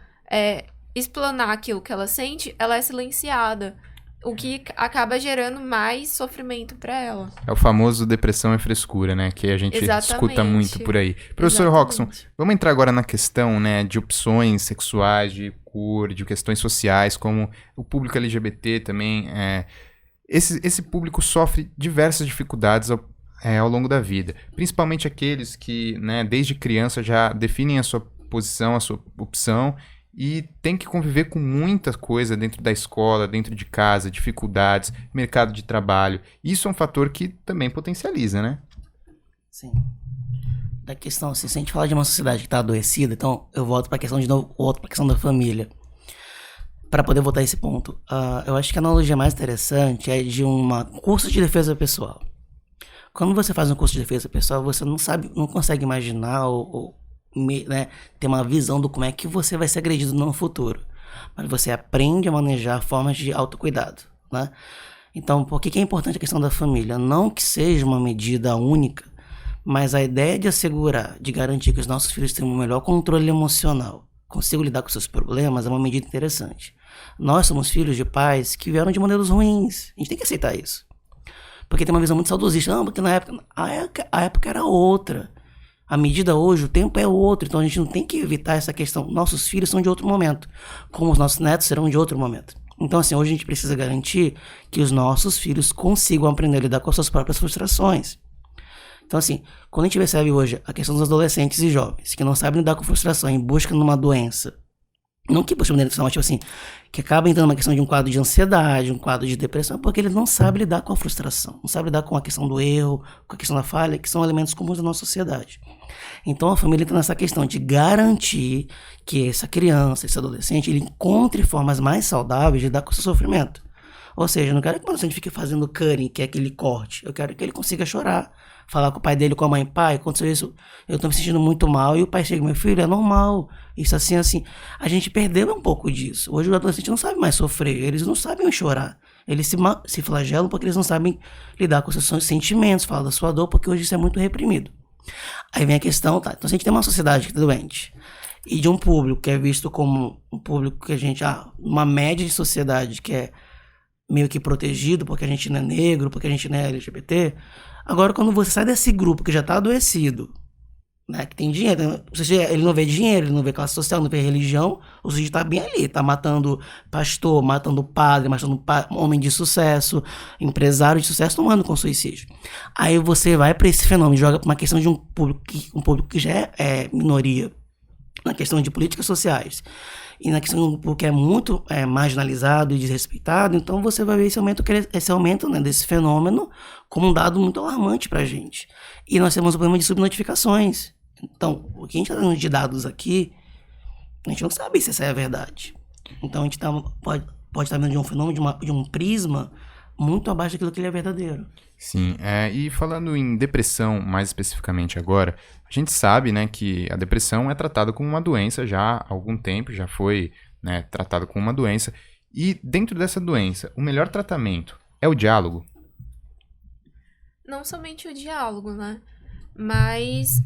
explanar aquilo que ela sente, ela é silenciada, o que acaba gerando mais sofrimento para ela. É o famoso depressão e frescura, né? Que a gente escuta muito por aí. Professor Roxson, vamos entrar agora na questão, né, de opções sexuais, de cor, de questões sociais, como o público LGBT também. Esse público sofre diversas dificuldades ao longo da vida. Principalmente aqueles que, né, desde criança já definem a sua posição, a sua opção, e tem que conviver com muita coisa dentro da escola, dentro de casa, dificuldades, mercado de trabalho. Isso é um fator que também potencializa, né? Sim. Da questão, assim, se a gente falar de uma sociedade que está adoecida, então eu volto para a questão de novo, para a questão da família. Para poder voltar a esse ponto, eu acho que a analogia mais interessante é de um curso de defesa pessoal. Quando você faz um curso de defesa pessoal, você não consegue imaginar né, ter uma visão do como é que você vai ser agredido no futuro. Mas você aprende a manejar formas de autocuidado, né? Então, por que é importante a questão da família? Não que seja uma medida única, mas a ideia de assegurar, de garantir que os nossos filhos tenham um melhor controle emocional, consigam lidar com seus problemas, é uma medida interessante. Nós somos filhos de pais que vieram de modelos ruins. A gente tem que aceitar isso. Porque tem uma visão muito saudosista. Não, porque na época, a época era outra. A medida hoje, o tempo é outro, então a gente não tem que evitar essa questão. Nossos filhos são de outro momento, como os nossos netos serão de outro momento. Então, assim, hoje a gente precisa garantir que os nossos filhos consigam aprender a lidar com as suas próprias frustrações. Então, assim, quando a gente percebe hoje a questão dos adolescentes e jovens que não sabem lidar com frustração e buscam numa doença, não que buscam uma doença, mas tipo assim, que acaba entrando numa questão de um quadro de ansiedade, um quadro de depressão, porque ele não sabe lidar com a frustração, não sabe lidar com a questão do erro, com a questão da falha, que são elementos comuns da nossa sociedade. Então a família entra nessa questão de garantir que essa criança, esse adolescente, ele encontre formas mais saudáveis de lidar com o seu sofrimento. Ou seja, eu não quero que o adolescente fique fazendo cutting, que é aquele corte. Eu quero que ele consiga chorar, falar com o pai dele, com a mãe: pai, aconteceu isso, eu tô me sentindo muito mal. E o pai chega: meu filho, é normal, isso assim, assim. A gente perdeu um pouco disso. Hoje o adolescente não sabe mais sofrer, eles não sabem chorar. Eles se flagelam porque eles não sabem lidar com os seus sentimentos, falar da sua dor, porque hoje isso é muito reprimido. Aí vem a questão, tá? Então se a gente tem uma sociedade que tá doente, e de um público que é visto como um público que a gente, uma média de sociedade que é meio que protegido porque a gente não é negro, porque a gente não é LGBT. Agora, quando você sai desse grupo que já tá adoecido, né, que tem dinheiro, ele não vê dinheiro, ele não vê classe social, não vê religião, o sujeito tá bem ali, tá matando pastor, matando padre, matando homem de sucesso, empresário de sucesso, tomando com suicídio. Aí você vai para esse fenômeno, joga pra uma questão de um público que já é minoria, na questão de políticas sociais, e na questão de um público que é muito marginalizado e desrespeitado. Então você vai ver esse aumento, né, desse fenômeno como um dado muito alarmante pra gente. E nós temos o problema de subnotificações. Então, o que a gente está dando de dados aqui, a gente não sabe se essa é a verdade. Então a gente pode estar vendo de um fenômeno, de um prisma muito abaixo daquilo que ele é verdadeiro. Sim, e falando em depressão mais especificamente agora, a gente sabe, né, que a depressão é tratada como uma doença já há algum tempo, já foi, né, tratada como uma doença, e dentro dessa doença, o melhor tratamento é o diálogo? Não somente o diálogo, né, mas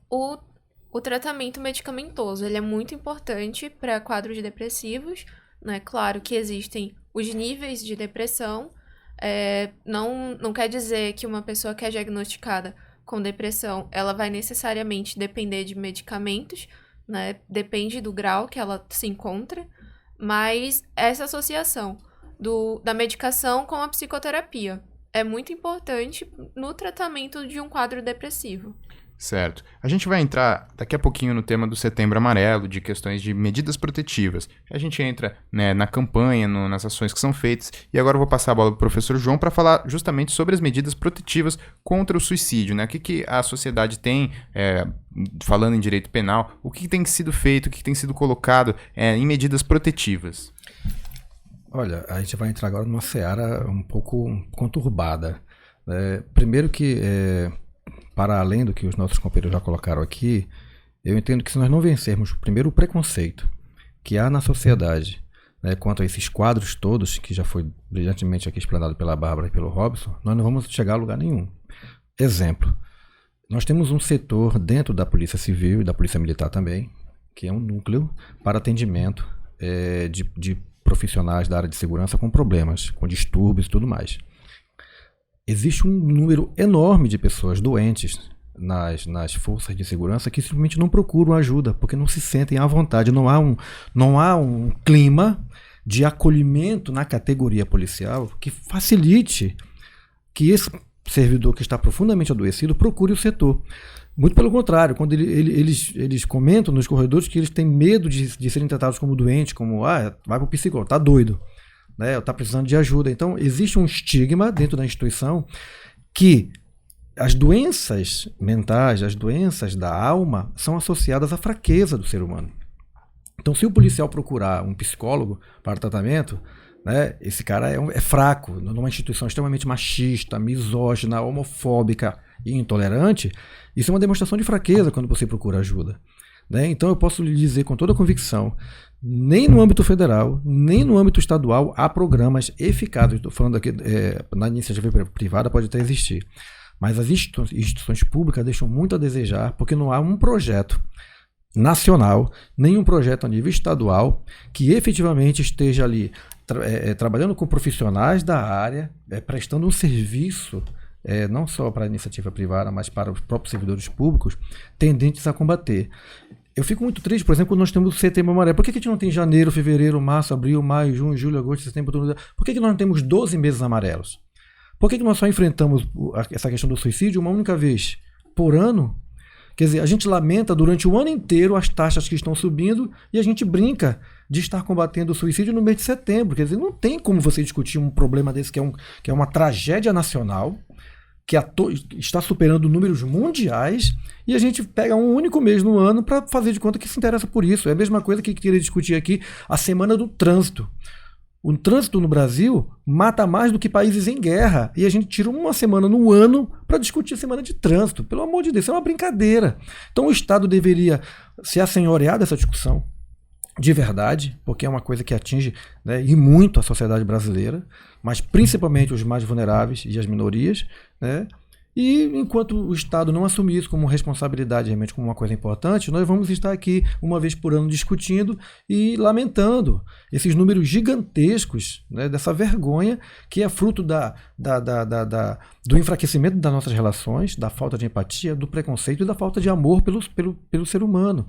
o tratamento medicamentoso, ele é muito importante para quadros depressivos, né, claro que existem os níveis de depressão. Não quer dizer que uma pessoa que é diagnosticada com depressão, ela vai necessariamente depender de medicamentos, né? Depende do grau que ela se encontra, mas essa associação da medicação com a psicoterapia é muito importante no tratamento de um quadro depressivo. Certo. A gente vai entrar daqui a pouquinho no tema do Setembro Amarelo, de questões de medidas protetivas. A gente entra, né, na campanha, nas ações que são feitas. E agora eu vou passar a bola para o professor João para falar justamente sobre as medidas protetivas contra o suicídio, né? O que a sociedade tem, falando em direito penal, o que tem sido feito, o que tem sido colocado em medidas protetivas? Olha, a gente vai entrar agora numa seara um pouco conturbada. Primeiro que... para além do que os nossos companheiros já colocaram aqui, eu entendo que se nós não vencermos primeiro o preconceito que há na sociedade, né, quanto a esses quadros todos, que já foi brilhantemente aqui explanado pela Bárbara e pelo Robson, nós não vamos chegar a lugar nenhum. Exemplo, nós temos um setor dentro da Polícia Civil e da Polícia Militar também, que é um núcleo para atendimento de profissionais da área de segurança com problemas, com distúrbios e tudo mais. Existe um número enorme de pessoas doentes nas forças de segurança que simplesmente não procuram ajuda, porque não se sentem à vontade. Não há um clima de acolhimento na categoria policial que facilite que esse servidor que está profundamente adoecido procure o setor. Muito pelo contrário, quando eles comentam nos corredores que eles têm medo de serem tratados como doentes, como vai para o psicólogo, tá doido. Está precisando de ajuda. Então, existe um estigma dentro da instituição que as doenças mentais, as doenças da alma, são associadas à fraqueza do ser humano. Então, se o policial procurar um psicólogo para tratamento, né, esse cara é fraco. Numa instituição extremamente machista, misógina, homofóbica e intolerante, isso é uma demonstração de fraqueza quando você procura ajuda. Então, eu posso lhe dizer com toda a convicção, nem no âmbito federal, nem no âmbito estadual há programas eficazes. Estou falando aqui, na iniciativa privada pode até existir, mas as instituições públicas deixam muito a desejar, porque não há um projeto nacional, nem um projeto a nível estadual que efetivamente esteja ali trabalhando com profissionais da área, prestando um serviço, não só para a iniciativa privada, mas para os próprios servidores públicos, tendentes a combater. Eu fico muito triste, por exemplo, quando nós temos o Setembro Amarelo. Por que a gente não tem janeiro, fevereiro, março, abril, maio, junho, julho, agosto, setembro, outubro? Por que nós não temos 12 meses amarelos? Por que nós só enfrentamos essa questão do suicídio uma única vez por ano? Quer dizer, a gente lamenta durante o ano inteiro as taxas que estão subindo e a gente brinca de estar combatendo o suicídio no mês de setembro. Quer dizer, não tem como você discutir um problema desse que é uma tragédia nacional, que está superando números mundiais, e a gente pega um único mês no ano para fazer de conta que se interessa por isso. É a mesma coisa que queria discutir aqui a semana do trânsito. O trânsito no Brasil mata mais do que países em guerra. E a gente tira uma semana no ano para discutir a semana de trânsito. Pelo amor de Deus, isso é uma brincadeira. Então o Estado deveria se assenhorear dessa discussão, de verdade, porque é uma coisa que atinge, né, e muito a sociedade brasileira, mas principalmente os mais vulneráveis e as minorias, né? E enquanto o Estado não assumir isso como responsabilidade, realmente como uma coisa importante, nós vamos estar aqui uma vez por ano discutindo e lamentando esses números gigantescos, né, dessa vergonha que é fruto do enfraquecimento das nossas relações, da falta de empatia, do preconceito e da falta de amor pelo ser humano.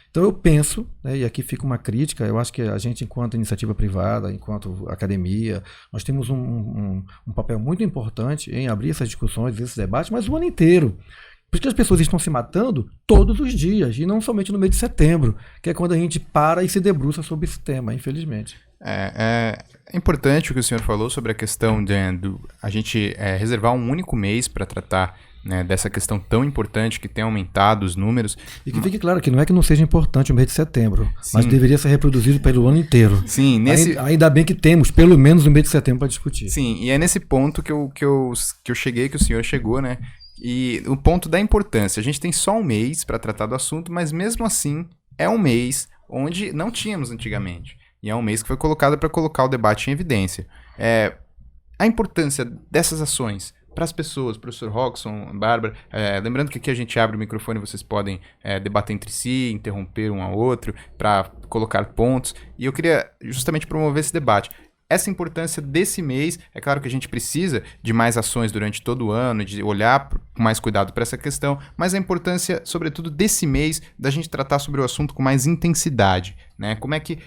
Então eu penso, né, e aqui fica uma crítica, eu acho que a gente, enquanto iniciativa privada, enquanto academia, nós temos um papel muito importante em abrir essas discussões, esses debates, mas o ano inteiro. Porque as pessoas estão se matando todos os dias, e não somente no mês de setembro, que é quando a gente para e se debruça sobre esse tema, infelizmente. É importante o que o senhor falou sobre a questão de a gente reservar um único mês para tratar, né, dessa questão tão importante que tem aumentado os números. E que fique claro que não é que não seja importante o mês de setembro, Sim. mas deveria ser reproduzido pelo ano inteiro. Sim, Ainda bem que temos pelo menos o mês de setembro para discutir. Sim, e é nesse ponto que eu cheguei, que o senhor chegou, né? E o ponto da importância. A gente tem só um mês para tratar do assunto, mas mesmo assim é um mês onde não tínhamos antigamente. E é um mês que foi colocado para colocar o debate em evidência. A importância dessas ações para as pessoas, professor Rockson, Bárbara, lembrando que aqui a gente abre o microfone, vocês podem debater entre si, interromper um ao outro, para colocar pontos, e eu queria justamente promover esse debate. Essa importância desse mês, é claro que a gente precisa de mais ações durante todo o ano, de olhar com mais cuidado para essa questão, mas a importância, sobretudo, desse mês, da gente tratar sobre o assunto com mais intensidade, né? Como é que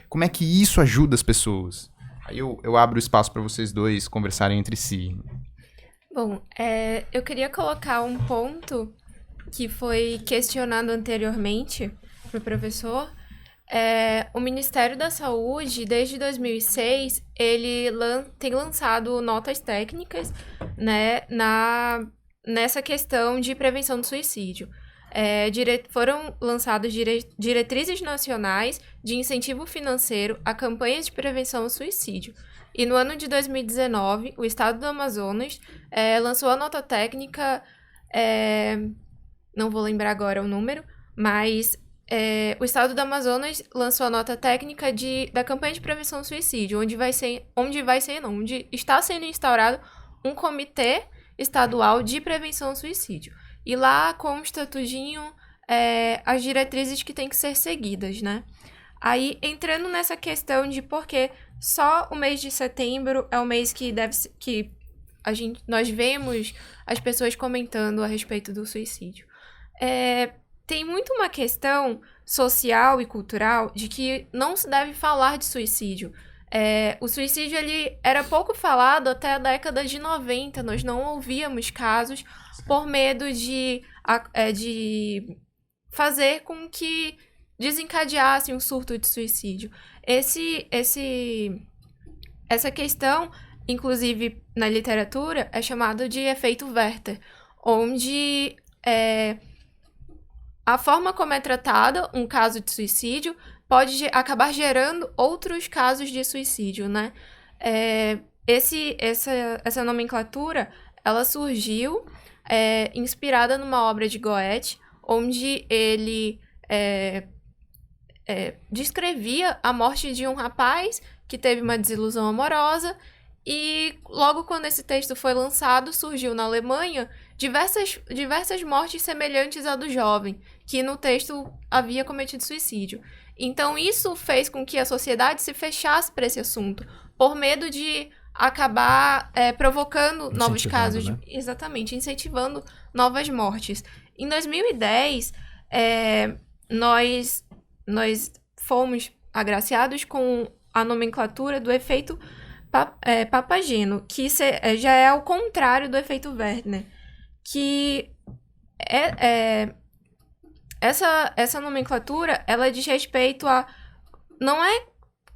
isso ajuda as pessoas? Aí eu abro o espaço para vocês dois conversarem entre si. Bom, eu queria colocar um ponto que foi questionado anteriormente para o professor. O Ministério da Saúde, desde 2006, ele tem lançado notas técnicas, né, nessa questão de prevenção do suicídio. Foram lançadas diretrizes nacionais de incentivo financeiro a campanhas de prevenção ao suicídio. E no ano de 2019, o Estado do Amazonas lançou a nota técnica, não vou lembrar agora o número, mas o Estado do Amazonas lançou a nota técnica da campanha de prevenção ao suicídio, onde está sendo instaurado um comitê estadual de prevenção ao suicídio. E lá consta tudinho as diretrizes que têm que ser seguidas, né? Aí, entrando nessa questão de por que só o mês de setembro é o mês que nós vemos as pessoas comentando a respeito do suicídio. Tem muito uma questão social e cultural de que não se deve falar de suicídio. O suicídio ele era pouco falado até a década de 90. Nós não ouvíamos casos por medo de fazer com que desencadeasse um surto de suicídio. Essa questão, inclusive na literatura, é chamada de efeito Werther, onde a forma como é tratado um caso de suicídio pode acabar gerando outros casos de suicídio, né? Essa nomenclatura, ela surgiu inspirada numa obra de Goethe, onde ele descrevia a morte de um rapaz que teve uma desilusão amorosa, e logo quando esse texto foi lançado, surgiu na Alemanha diversas mortes semelhantes à do jovem, que no texto havia cometido suicídio. Então isso fez com que a sociedade se fechasse para esse assunto, por medo de acabar provocando novos casos, né? Exatamente, incentivando novas mortes. Em 2010, nós fomos agraciados com a nomenclatura do efeito Papageno, que já é ao contrário do efeito Werner, que essa nomenclatura, ela diz respeito a... Não é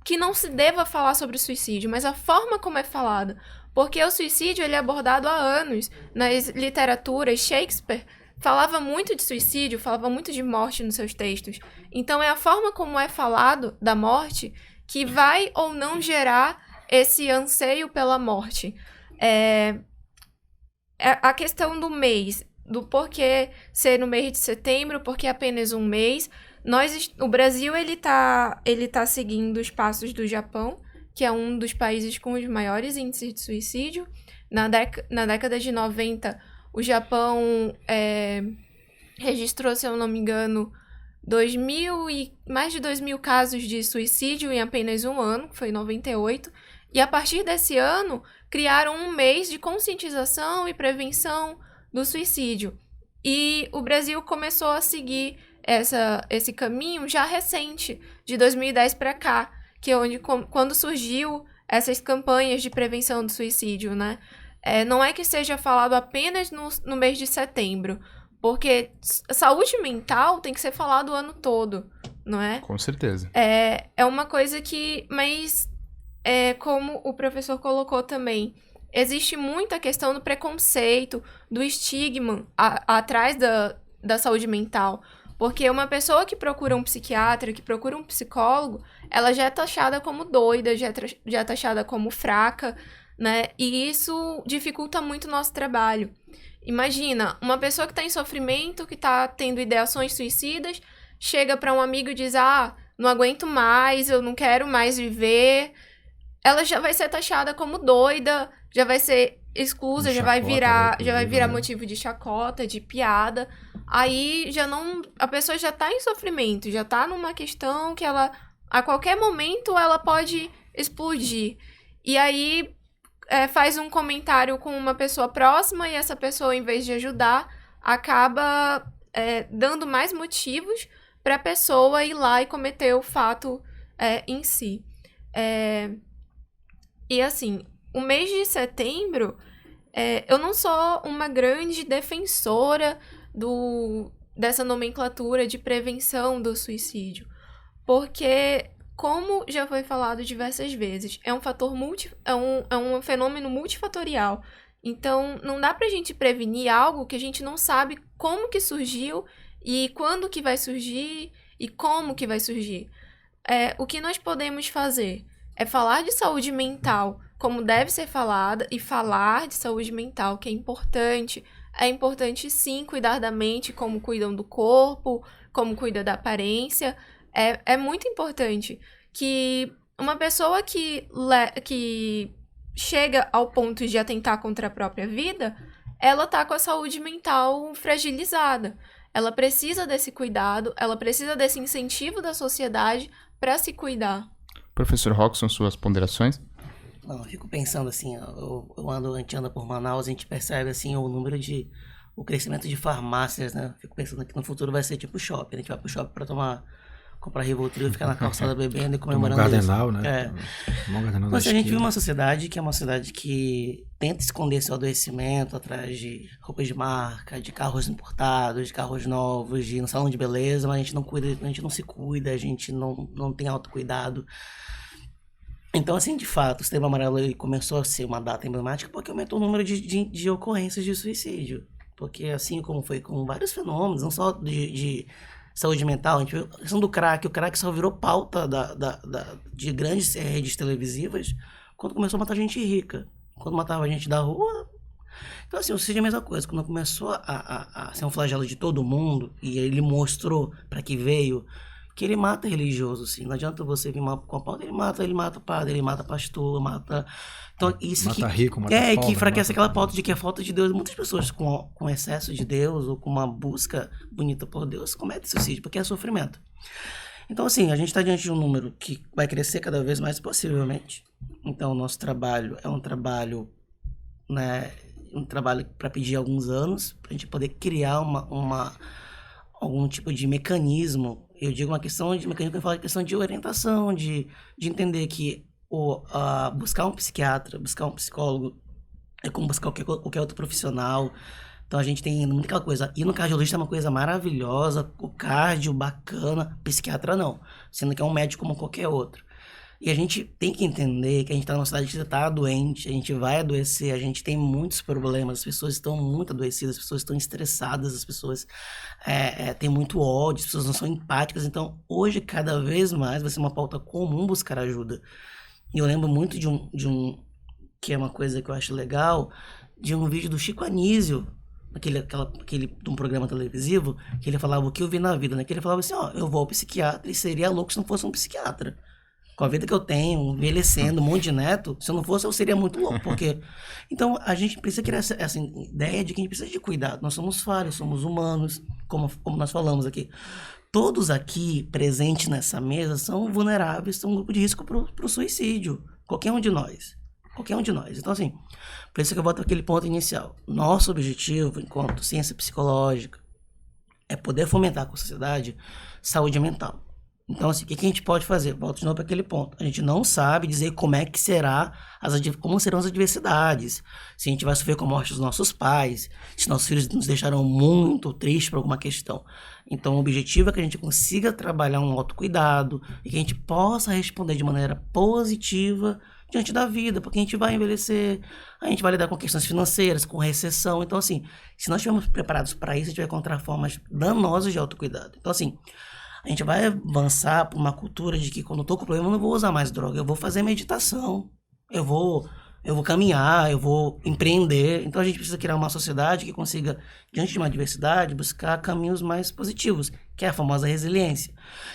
que não se deva falar sobre o suicídio, mas a forma como é falado. Porque o suicídio ele é abordado há anos nas literaturas. Shakespeare falava muito de suicídio, falava muito de morte nos seus textos. Então, é a forma como é falado da morte que vai ou não gerar esse anseio pela morte. A questão do mês, do porquê ser no mês de setembro, porque é apenas um mês. O Brasil ele tá seguindo os passos do Japão, que é um dos países com os maiores índices de suicídio. Na década de 90, o Japão registrou, se eu não me engano, mais de 2.000 casos de suicídio em apenas um ano, que foi em 98. E a partir desse ano, criaram um mês de conscientização e prevenção do suicídio. E o Brasil começou a seguir esse caminho já recente, de 2010 para cá, que é quando surgiu essas campanhas de prevenção do suicídio, né? Não é que seja falado apenas no mês de setembro, porque saúde mental tem que ser falado o ano todo, não é? Com certeza. É uma coisa que... Mas, como o professor colocou também, existe muita questão do preconceito, do estigma atrás da saúde mental. Porque uma pessoa que procura um psiquiatra, que procura um psicólogo, ela já é taxada como doida, já é taxada como fraca, né? E isso dificulta muito o nosso trabalho. Imagina, uma pessoa que está em sofrimento, que está tendo ideações suicidas, chega para um amigo e diz, não aguento mais, eu não quero mais viver. Ela já vai ser taxada como doida, já vai ser exclusa, já vai virar motivo de chacota, de piada. Aí a pessoa já tá em sofrimento, já tá numa questão que ela, a qualquer momento, ela pode explodir. E aí faz um comentário com uma pessoa próxima e essa pessoa, em vez de ajudar, acaba dando mais motivos para a pessoa ir lá e cometer o fato em si. E assim, o mês de setembro, eu não sou uma grande defensora dessa nomenclatura de prevenção do suicídio, porque, como já foi falado diversas vezes, é um fenômeno multifatorial. Então, não dá pra gente prevenir algo que a gente não sabe como que surgiu e quando que vai surgir e como que vai surgir. O que nós podemos fazer é falar de saúde mental como deve ser falada e falar de saúde mental, que é importante. É importante, sim, cuidar da mente como cuidam do corpo, como cuida da aparência. É muito importante que uma pessoa que chega ao ponto de atentar contra a própria vida, ela tá com a saúde mental fragilizada. Ela precisa desse cuidado, ela precisa desse incentivo da sociedade para se cuidar. Professor Roxon, suas ponderações? Não, eu fico pensando assim, a gente anda por Manaus, a gente percebe assim o crescimento de farmácias, né? Fico pensando que no futuro vai ser tipo shopping, a gente vai pro shopping pra comprar Rivotril, ficar na calçada bebendo e comemorando Gardenal, isso. Né? Gardenal. Mas a gente vive uma sociedade que é uma sociedade que tenta esconder seu adoecimento atrás de roupas de marca, de carros importados, de carros novos, de ir no salão de beleza, mas a gente não cuida, a gente não se cuida, a gente não tem autocuidado. Então, assim, de fato, o Setembro Amarelo ele começou a ser uma data emblemática porque aumentou o número de ocorrências de suicídio. Porque, assim como foi com vários fenômenos, não só de saúde mental, a gente viu a questão do crack. O crack só virou pauta de grandes redes televisivas quando começou a matar gente rica. Quando matava gente da rua. Então, assim, o suicídio é a mesma coisa. Quando começou a ser um flagelo de todo mundo, e ele mostrou para que veio, que ele mata religioso, sim. Não adianta você vir com a pauta, ele mata padre, ele mata pastor, mata... Então, isso mata que, rico, mata pobre, que enfraquece aquela pauta de que a falta de Deus, muitas pessoas com excesso de Deus ou com uma busca bonita por Deus cometem suicídio, porque é sofrimento. Então, assim, a gente está diante de um número que vai crescer cada vez mais, possivelmente. Então, o nosso trabalho é um trabalho, né, para pedir alguns anos, para a gente poder criar algum tipo de mecanismo. Eu digo uma questão de mecanismo, eu falo de questão de orientação, de entender que buscar um psiquiatra, buscar um psicólogo, é como buscar qualquer outro profissional. Então a gente tem muita aquela coisa. Ir no cardiologista é uma coisa maravilhosa, o cardio, bacana, psiquiatra não. Sendo que é um médico como qualquer outro. E a gente tem que entender que a gente está numa cidade que está doente, a gente vai adoecer, a gente tem muitos problemas, as pessoas estão muito adoecidas, as pessoas estão estressadas, as pessoas têm muito ódio, as pessoas não são empáticas. Então, hoje, cada vez mais, vai ser uma pauta comum buscar ajuda. E eu lembro muito de um que é uma coisa que eu acho legal, de um vídeo do Chico Anísio, de um programa televisivo, que ele falava o que eu vi na vida, né? Que ele falava assim, eu vou ao psiquiatra e seria louco se não fosse um psiquiatra. Com a vida que eu tenho, envelhecendo, um monte de neto, se eu não fosse, eu seria muito louco, porque... Então, a gente precisa criar essa ideia de que a gente precisa de cuidado. Nós somos falhos, somos humanos, como nós falamos aqui. Todos aqui, presentes nessa mesa, são vulneráveis, são um grupo de risco pro suicídio. Qualquer um de nós. Então, assim, por isso que eu volto àquele ponto inicial. Nosso objetivo, enquanto ciência psicológica, é poder fomentar com a sociedade saúde mental. Então, assim, o que a gente pode fazer? Volto de novo para aquele ponto. A gente não sabe dizer como serão as adversidades. Se a gente vai sofrer com a morte dos nossos pais, se nossos filhos nos deixaram muito tristes por alguma questão. Então, o objetivo é que a gente consiga trabalhar um autocuidado e que a gente possa responder de maneira positiva diante da vida, porque a gente vai envelhecer, a gente vai lidar com questões financeiras, com recessão. Então, assim, se nós estivermos preparados para isso, a gente vai encontrar formas danosas de autocuidado. Então, assim, a gente vai avançar para uma cultura de que quando eu tô com problema eu não vou usar mais droga, eu vou fazer meditação, eu vou caminhar, eu vou empreender. Então a gente precisa criar uma sociedade que consiga, diante de uma adversidade, buscar caminhos mais positivos, que é a famosa resiliência.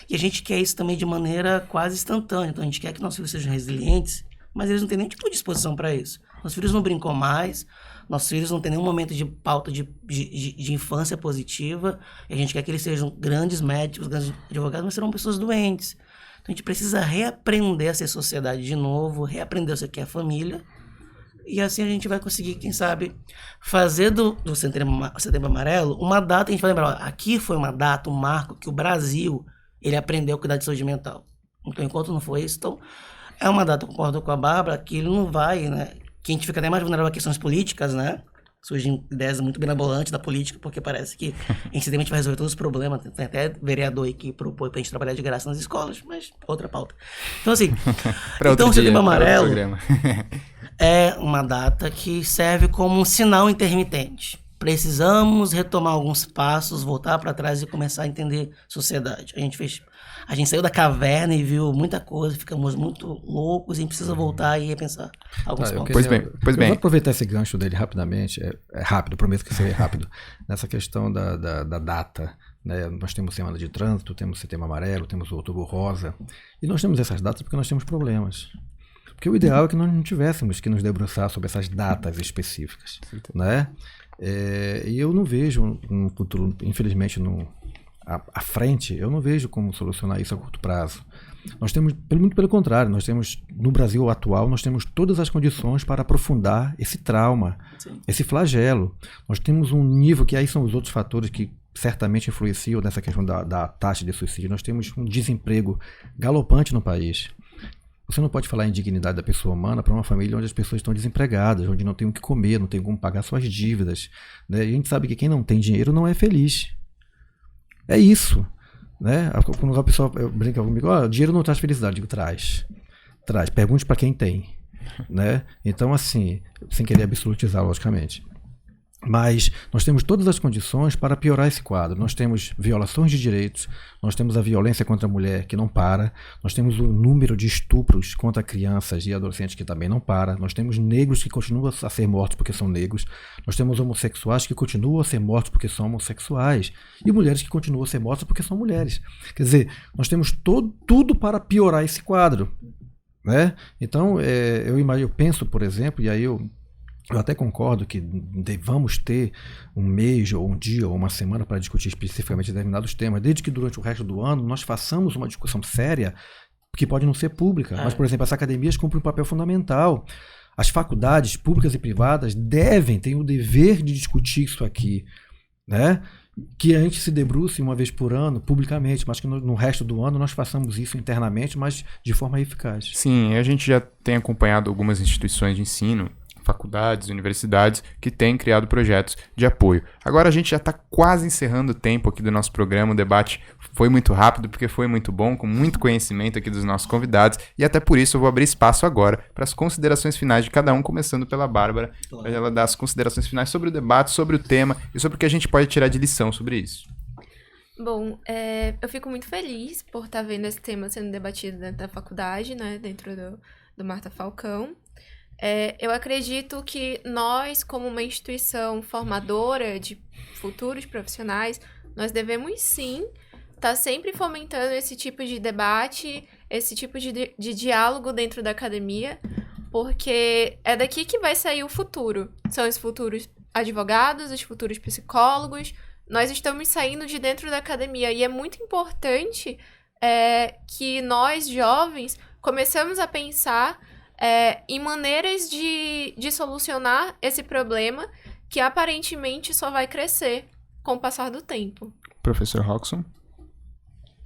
E a gente quer isso também de maneira quase instantânea. Então a gente quer que nossos filhos sejam resilientes, mas eles não têm nenhum tipo de disposição para isso. Nossos filhos não brincam mais, nossos filhos não têm nenhum momento de pauta de infância positiva, e a gente quer que eles sejam grandes médicos, grandes advogados, mas serão pessoas doentes. Então a gente precisa reaprender a ser sociedade de novo, reaprender o que é família, e assim a gente vai conseguir, quem sabe, fazer do Setembro Amarelo uma data, a gente vai lembrar, aqui foi uma data, um marco que o Brasil, ele aprendeu a cuidar de saúde mental. Então enquanto não foi isso, então é uma data, eu concordo com a Bárbara, que ele não vai, né, que a gente fica até mais vulnerável a questões políticas, né? Surgem ideias muito benevolentes da política, porque parece que a gente simplesmente vai resolver todos os problemas. Tem até vereador aí que propõe pra gente trabalhar de graça nas escolas, mas outra pauta. Então, assim, então o Setembro Amarelo é uma data que serve como um sinal intermitente. Precisamos retomar alguns passos, voltar para trás e começar a entender sociedade. A gente saiu da caverna e viu muita coisa, ficamos muito loucos e a gente precisa voltar e repensar alguns pontos. Pois bem. Eu vou aproveitar esse gancho dele rapidamente, é rápido, prometo que seria rápido, nessa questão da data. Né? Nós temos Semana de Trânsito, temos Setembro Amarelo, temos o Outubro Rosa, e nós temos essas datas porque nós temos problemas. Porque o ideal é que nós não tivéssemos que nos debruçar sobre essas datas específicas. Né? E eu não vejo no futuro, infelizmente, à frente, eu não vejo como solucionar isso a curto prazo. Nós temos, muito pelo contrário, nós temos, no Brasil atual, nós temos todas as condições para aprofundar esse trauma, sim, esse flagelo. Nós temos um nível, que aí são os outros fatores que certamente influenciam nessa questão da taxa de suicídio. Nós temos um desemprego galopante no país. Você não pode falar em dignidade da pessoa humana para uma família onde as pessoas estão desempregadas, onde não tem o que comer, não tem como pagar suas dívidas. Né? E a gente sabe que quem não tem dinheiro não é feliz. É isso. Né? Quando a pessoa brinca comigo, dinheiro não traz felicidade. Eu digo, traz. Pergunte para quem tem. Né? Então, assim, sem querer absolutizar, logicamente. Mas nós temos todas as condições para piorar esse quadro. Nós temos violações de direitos, nós temos a violência contra a mulher que não para, nós temos o número de estupros contra crianças e adolescentes que também não para, nós temos negros que continuam a ser mortos porque são negros, nós temos homossexuais que continuam a ser mortos porque são homossexuais e mulheres que continuam a ser mortas porque são mulheres. Quer dizer, nós temos tudo para piorar esse quadro. Né? Então, eu penso, por exemplo, e aí eu até concordo que devamos ter um mês, ou um dia, ou uma semana para discutir especificamente determinados temas, desde que durante o resto do ano nós façamos uma discussão séria, que pode não ser pública, mas, por exemplo, as academias cumprem um papel fundamental. As faculdades públicas e privadas têm o dever de discutir isso aqui. Né? que a gente se debruce uma vez por ano, publicamente, mas que no resto do ano nós façamos isso internamente, mas de forma eficaz. Sim, a gente já tem acompanhado algumas instituições de ensino, faculdades, universidades, que têm criado projetos de apoio. Agora a gente já está quase encerrando o tempo aqui do nosso programa, o debate foi muito rápido, porque foi muito bom, com muito conhecimento aqui dos nossos convidados, e até por isso eu vou abrir espaço agora para as considerações finais de cada um, começando pela Bárbara, para ela dar as considerações finais sobre o debate, sobre o tema, e sobre o que a gente pode tirar de lição sobre isso. Bom, eu fico muito feliz por estar vendo esse tema sendo debatido dentro da faculdade, né, dentro do Marta Falcão. Eu acredito que nós, como uma instituição formadora de futuros profissionais, nós devemos sim estar sempre fomentando esse tipo de debate, esse tipo de diálogo dentro da academia, porque é daqui que vai sair o futuro. São os futuros advogados, os futuros psicólogos. Nós estamos saindo de dentro da academia e é muito importante que nós, jovens, começamos a pensar em maneiras de solucionar esse problema que aparentemente só vai crescer com o passar do tempo. Professor Roxon?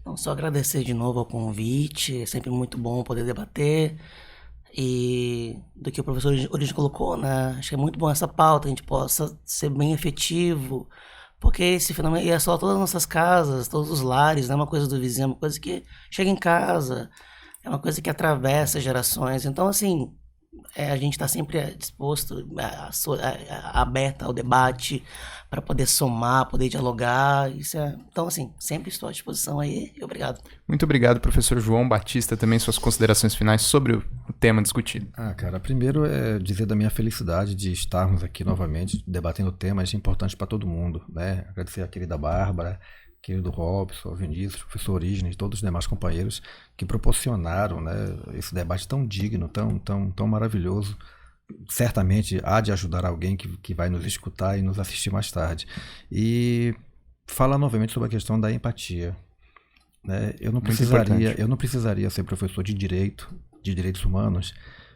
Então, só agradecer de novo ao convite, é sempre muito bom poder debater. E do que o professor Origem colocou, né? Acho que é muito bom essa pauta, a gente possa ser bem efetivo, porque esse fenômeno é só todas as nossas casas, todos os lares, não é uma coisa do vizinho, é uma coisa que chega em casa, é uma coisa que atravessa gerações. Então, assim, a gente está sempre disposto, aberto ao debate, para poder somar, poder dialogar. Então, assim, sempre estou à disposição aí e obrigado. Muito obrigado, professor João Batista. Também suas considerações finais sobre o tema discutido. Cara, primeiro é dizer da minha felicidade de estarmos aqui novamente debatendo temas importantes para todo mundo, né? Agradecer a querida Bárbara, querido Robson, Vinícius, professor Origem e todos os demais companheiros que proporcionaram, né, esse debate tão digno, tão maravilhoso. Certamente há de ajudar alguém que vai nos escutar e nos assistir mais tarde. E falar novamente sobre a questão da empatia. Né? Eu não precisaria ser professor de direitos humanos,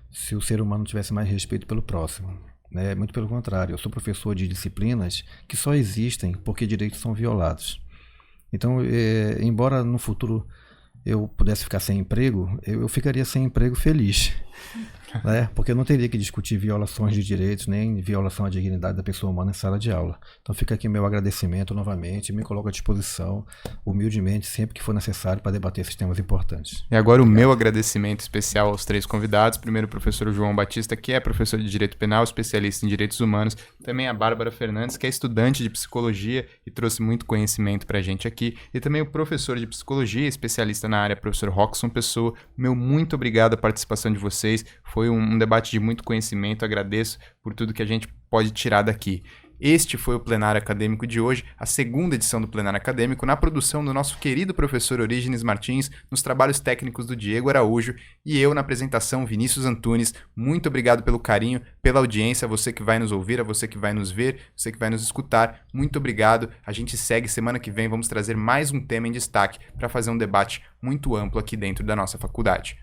se o ser humano tivesse mais respeito pelo próximo. Né? Muito pelo contrário, eu sou professor de disciplinas que só existem porque direitos são violados. Então, embora no futuro eu pudesse ficar sem emprego, eu ficaria sem emprego feliz, né? Porque eu não teria que discutir violações de direitos, nem violação à dignidade da pessoa humana em sala de aula. Então fica aqui meu agradecimento novamente, me coloco à disposição, humildemente, sempre que for necessário para debater esses temas importantes. E agora o meu agradecimento especial aos três convidados. Primeiro o professor João Batista, que é professor de Direito Penal, especialista em Direitos Humanos. Também a Bárbara Fernandes, que é estudante de Psicologia e trouxe muito conhecimento para a gente aqui. E também o professor de Psicologia, especialista na área, professor Roxon Pessoa. Meu muito obrigado a participação de vocês. Foi um debate de muito conhecimento. Agradeço por tudo que a gente pode tirar daqui. Este foi o Plenário Acadêmico de hoje, a segunda edição do Plenário Acadêmico, na produção do nosso querido professor Orígenes Martins, nos trabalhos técnicos do Diego Araújo e eu na apresentação, Vinícius Antunes. Muito obrigado pelo carinho, pela audiência, a você que vai nos ouvir, a você que vai nos ver, você que vai nos escutar. Muito obrigado. A gente segue semana que vem, vamos trazer mais um tema em destaque para fazer um debate muito amplo aqui dentro da nossa faculdade.